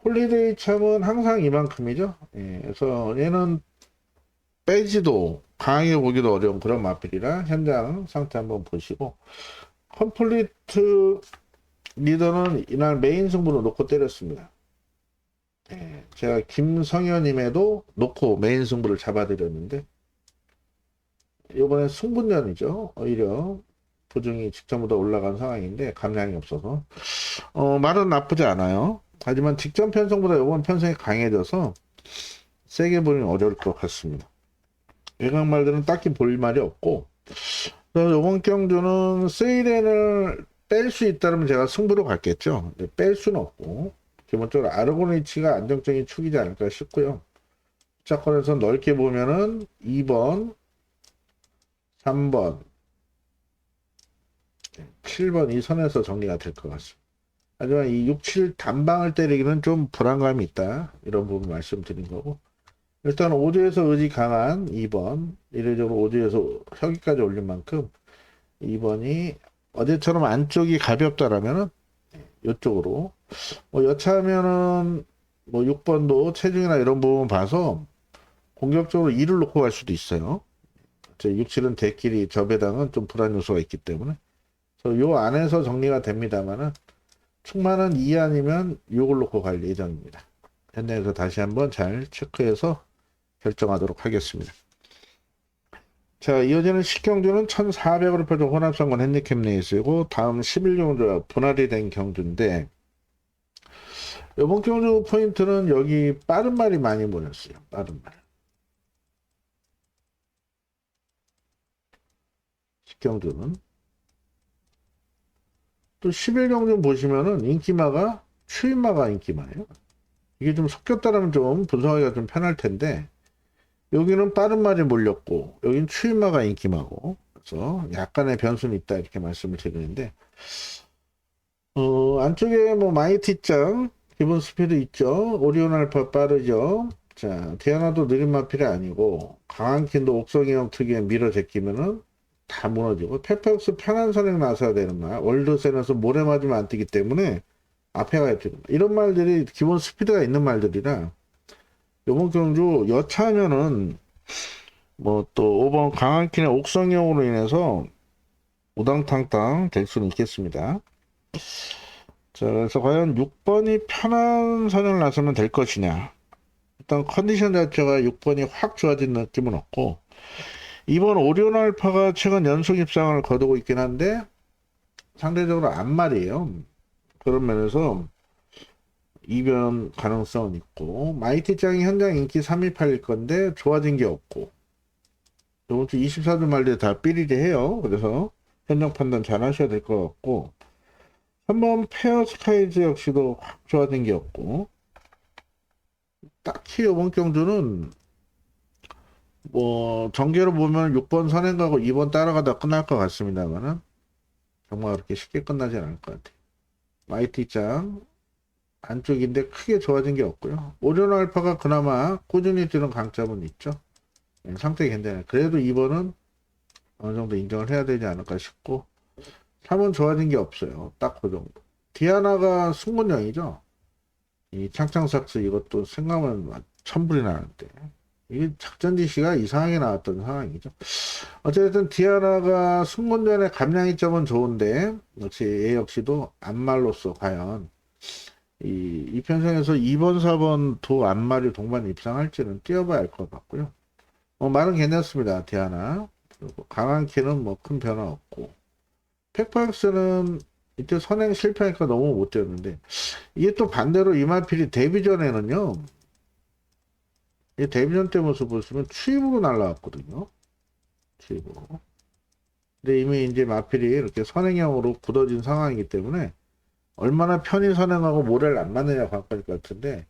홀리데이 참은 항상 이만큼이죠. 예, 그래서 얘는 빼지도 강하게 보기도 어려운 그런 마필이라 현장 상태 한번 보시고 컴플리트 리더는 이날 메인 승부로 놓고 때렸습니다. 예, 제가 김성현님에도 놓고 메인 승부를 잡아드렸는데 이번에 승분전이죠. 오히려 보증이 직전보다 올라간 상황인데 감량이 없어서 말은 나쁘지 않아요. 하지만 직전 편성보다 이번 편성이 강해져서 세게 보기는 어려울 것 같습니다. 외곽 말들은 딱히 볼 말이 없고 그래서 이번 경주는 세이렌을 뺄 수 있다면 제가 승부로 갔겠죠. 뺄 수는 없고 기본적으로 아르고니치가 안정적인 축이지 않을까 싶고요. 차권에서 넓게 보면은 2번, 3번, 7번 이 선에서 정리가 될 것 같습니다. 하지만 이 6, 7 단방을 때리기는 좀 불안감이 있다. 이런 부분 말씀드린 거고. 일단 오주에서 의지 강한 2번, 이례적으로 오주에서 혁기까지 올린 만큼 2번이 어제처럼 안쪽이 가볍다라면은 이쪽으로 여차하면은 6번도 체중이나 이런 부분 봐서 공격적으로 2를 놓고 갈 수도 있어요. 6, 7은 대끼리 저 배당은 좀 불안 요소가 있기 때문에 그래서 요 안에서 정리가 됩니다만은 충만한 2 아니면 6을 놓고 갈 예정입니다. 현장에서 다시 한번 잘 체크해서 결정하도록 하겠습니다. 자, 이어지는 10경주는 1400으로 펴준 혼합상권 핸디캡 레이스이고 다음 11경주가 분할이 된 경주인데 이번 경주 포인트는 여기 빠른 말이 많이 몰렸어요. 빠른 말. 10경주는 또 11경주 보시면은 인기마가 추인마가 인기마예요. 이게 좀 섞였다면 좀 분석하기가 좀 편할 텐데 여기는 빠른 말이 몰렸고 여기는 추인마가 인기마고 그래서 약간의 변수는 있다 이렇게 말씀을 드리는데 안쪽에 마이티짱 기본 스피드 있죠. 오리온 알파 빠르죠. 자, 디아나도 느린 마필이 아니고 강한 킨도 옥성이형 특유의 밀어 제끼면은 다 무너지고 페퍼엑스 편한 선행 나서야 되는 말 월드센에서 모래 맞으면 안 뛰기 때문에 앞에 가야 되는 말 이런 말들이 기본 스피드가 있는 말들이라 요번 경주 여차하면은 또 5번 강한 킨의 옥성형으로 인해서 우당탕탕 될 수는 있겠습니다. 자, 그래서 과연 6번이 편한 선을 나서면 될 것이냐. 일단 컨디션 자체가 6번이 확 좋아진 느낌은 없고 2번 오리온 알파가 최근 연속 입상을 거두고 있긴 한데 상대적으로 안말이에요. 그런 면에서 이변 가능성은 있고 마이티짱이 현장 인기 3위팔일 건데 좋아진 게 없고 이번 주 24주 말에 다 삐리리 해요. 그래서 현장 판단 잘 하셔야 될 것 같고 3번 페어 스카이즈 역시도 확 좋아진 게 없고 딱히 이번 경주는 전개로 보면 6번 선행 가고 2번 따라가다 끝날 것 같습니다만은 정말 그렇게 쉽게 끝나진 않을 것 같아요. 마이티짱 안쪽인데 크게 좋아진 게 없고요. 오리온 알파가 그나마 꾸준히 뛰는 강점은 있죠. 상태 괜찮아요. 그래도 2번은 어느 정도 인정을 해야 되지 않을까 싶고 3은 좋아진 게 없어요. 딱 그 정도. 디아나가 승문형이죠. 이 창창삭스 이것도 생각하면 천불이 나는데 이게 작전 지시가 이상하게 나왔던 상황이죠. 어쨌든 디아나가 승문전의 감량이 점은 좋은데 역시 얘 역시도 안말로서 과연 이 편성에서 2번 4번 두 안말이 동반 입상할지는 뛰어봐야 할 것 같고요. 말은 괜찮습니다. 디아나 그리고 강한 키는 큰 변화 없고 팩퍼엑스는 이때 선행 실패하니까 너무 못 뛰었는데 이게 또 반대로 이마필이 데뷔전에는요 이 데뷔전 때 모습 보시면 추입으로 날라왔거든요. 추입으로. 근데 이미 이제 마필이 이렇게 선행형으로 굳어진 상황이기 때문에 얼마나 편히 선행하고 모래를 안 맞느냐 관건일 것 같은데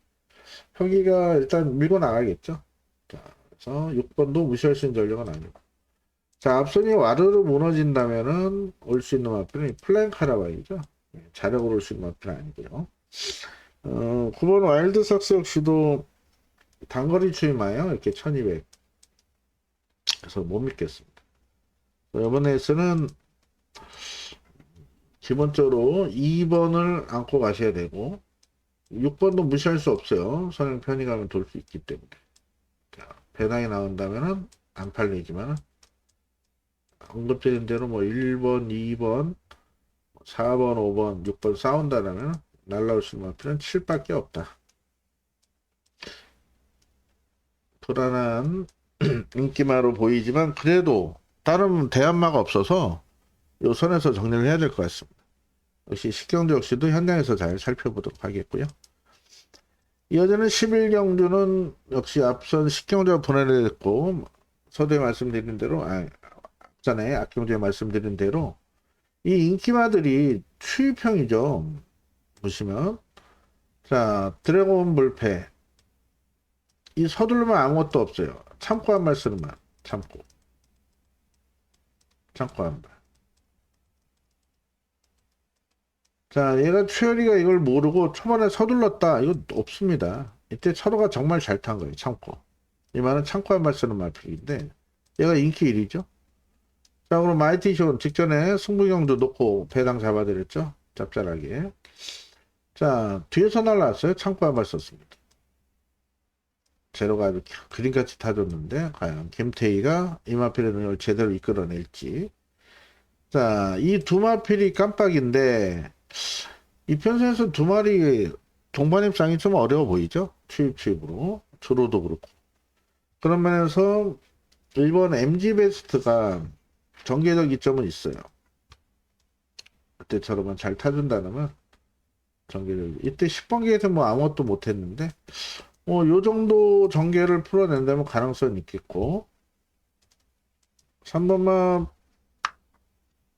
혁이가 일단 밀고 나가겠죠. 자, 그래서 6번도 무시할 수 있는 전력은 아니고 자, 앞선이 와르르 무너진다면은 올 수 있는 마필은 플랭 카라바이죠. 자력으로 올 수 있는 마필은 아니고요. 9번 와일드삭스 역시도 단거리 추임하여 이렇게 1200. 그래서 못 믿겠습니다. 이번 레이스는 기본적으로 2번을 안고 가셔야 되고 6번도 무시할 수 없어요. 선행 편의감을 돌 수 있기 때문에. 배당이 나온다면은 안 팔리지만 언급드린 대로 뭐 1번, 2번, 4번, 5번, 6번 싸운다라면 날라올 수 있는 마필은 7밖에 없다. 불안한 인기마로 보이지만 그래도 다른 대안마가 없어서 요 선에서 정리를 해야 될 것 같습니다. 역시 식경주 역시도 현장에서 잘 살펴보도록 하겠고요. 이어지는 11경주는 역시 앞선 식경주가 보내냈고 서두에 말씀드린 대로 앞전에 악경주에 말씀드린 대로 이 인기마들이 추입형이죠. 보시면 자 드래곤 불패 이 서두르면 아무것도 없어요. 참고 한 말 쓰는 말 참고 한 말. 자, 얘가 최열이가 이걸 모르고 초반에 서둘렀다. 이거 없습니다. 이때 철호가 정말 잘 탄 거예요. 참고. 이 말은 참고 한 말 쓰는 말필인데 얘가 인기 1위죠. 자, 그럼 마이티쇼 직전에 승부경도 놓고 배당 잡아드렸죠. 짭짤하게. 자, 뒤에서 날라왔어요. 참고 한 말 썼습니다. 제로가 아주 그림같이 타줬는데 과연 김태희가 이 마필의 능력을 제대로 이끌어낼지. 자, 이 두 마필이 깜빡인데 이 편에서 두 마리 동반 입장이 좀 어려워 보이죠? 추입으로 주로도 그렇고 그런 면에서 일본 MG 베스트가 전개적 이점은 있어요. 그때처럼만 잘 타준다면 전개적 이때 10번기에서 뭐 아무것도 못했는데 요 정도 전개를 풀어낸다면 가능성이 있겠고 3번만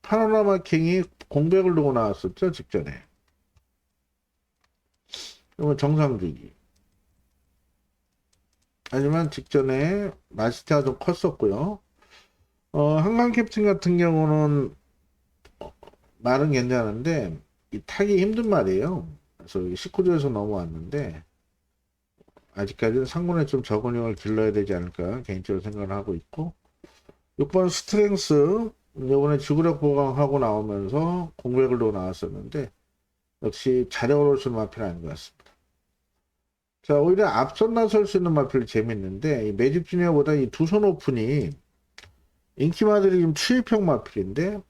파노라마 킹이 공백을 두고 나왔었죠 직전에. 이건 정상주기. 하지만 직전에 마스터가 좀 컸었고요. 한강 캡틴 같은 경우는 말은 괜찮은데 이 타기 힘든 말이에요. 그래서 19조에서 넘어왔는데 아직까지는 상군에 좀 적응력을 길러야 되지 않을까 개인적으로 생각을 하고 있고 6번 스트렝스 이번에 지구력 보강하고 나오면서 공백을 두고 나왔었는데 역시 자력을 올 수 있는 마필은 아닌 것 같습니다. 자, 오히려 앞선 나설 수 있는 마필이 재밌는데, 이 매직 주니어보다 이 두 손 오픈이 인기마들이 좀 추입형 마필인데,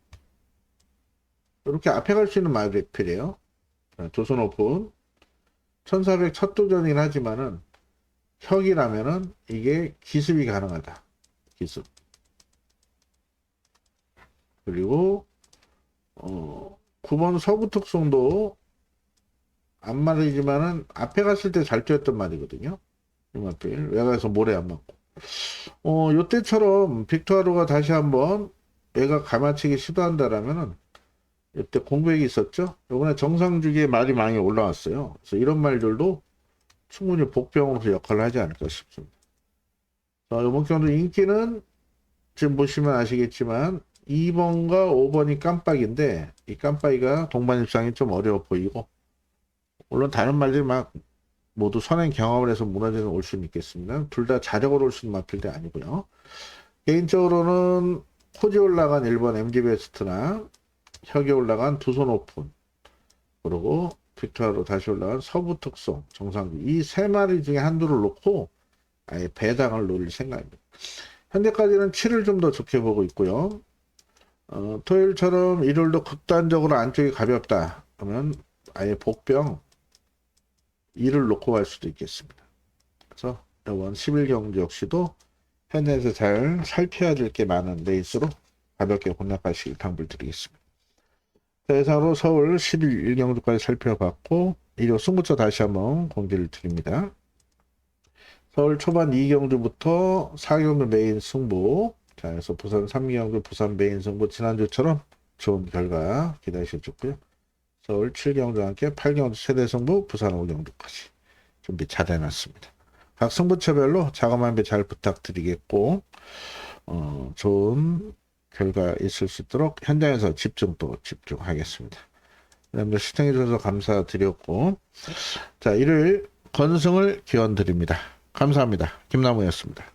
이렇게 앞에 갈 수 있는 마필이에요. 두 손 오픈. 1400 첫 도전이긴 하지만은, 혁이라면은 이게 기습이 가능하다. 기습. 그리고, 9번 서부 특성도 안 말이지만은 앞에 갔을 때 잘 뛰었던 말이거든요. 이 마필 외곽에서 모래 안 맞고 요때처럼 빅토르가 다시 한번 외곽 가마치기 시도한다라면은 이때 공백이 있었죠. 이번에 정상주기에 말이 많이 올라왔어요. 그래서 이런 말들도 충분히 복병으로서 역할을 하지 않을까 싶습니다. 자, 이번 경도 인기는 지금 보시면 아시겠지만 2번과 5번이 깜빡인데 이 깜빡이가 동반 입장이 좀 어려워 보이고 물론 다른 말들이 막 모두 선행 경험을 해서 무너지는 올 수는 있겠습니다. 둘 다 자력으로 올 수 있는 마필도 아니고요. 개인적으로는 코지 올라간 1번 MG 베스트나 혁이 올라간 두 손 오픈 그리고 빅토르로 다시 올라간 서부 특성 정상주 이 세 마리 중에 한두를 놓고 아예 배당을 노릴 생각입니다. 현재까지는 7을 좀 더 좋게 보고 있고요. 토요일처럼 일요일도 극단적으로 안쪽이 가볍다 그러면 아예 복병 2를 놓고 갈 수도 있겠습니다. 그래서 이번 11경주 역시도 현장에서 잘 살펴야 될 게 많은 레이스로 가볍게 공략하시길 당부드리겠습니다. 자, 이상으로 서울 11경주까지 살펴봤고 일요 승부처 다시 한번 공지를 드립니다. 서울 초반 2경주부터 4경주 메인 승부 자, 그래서 부산 3경주 부산 메인 승부 지난주처럼 좋은 결과 기다리셨고요. 서울 7경주와 함께 8경주 최대 승부 부산 5경주까지 준비 잘 해놨습니다. 각 승부처별로 자금 안배 잘 부탁드리겠고 좋은 결과 있을 수 있도록 현장에서 집중하겠습니다. 여러분들 시청해주셔서 감사드렸고, 자, 일요일 건승을 기원 드립니다. 감사합니다. 김나무였습니다.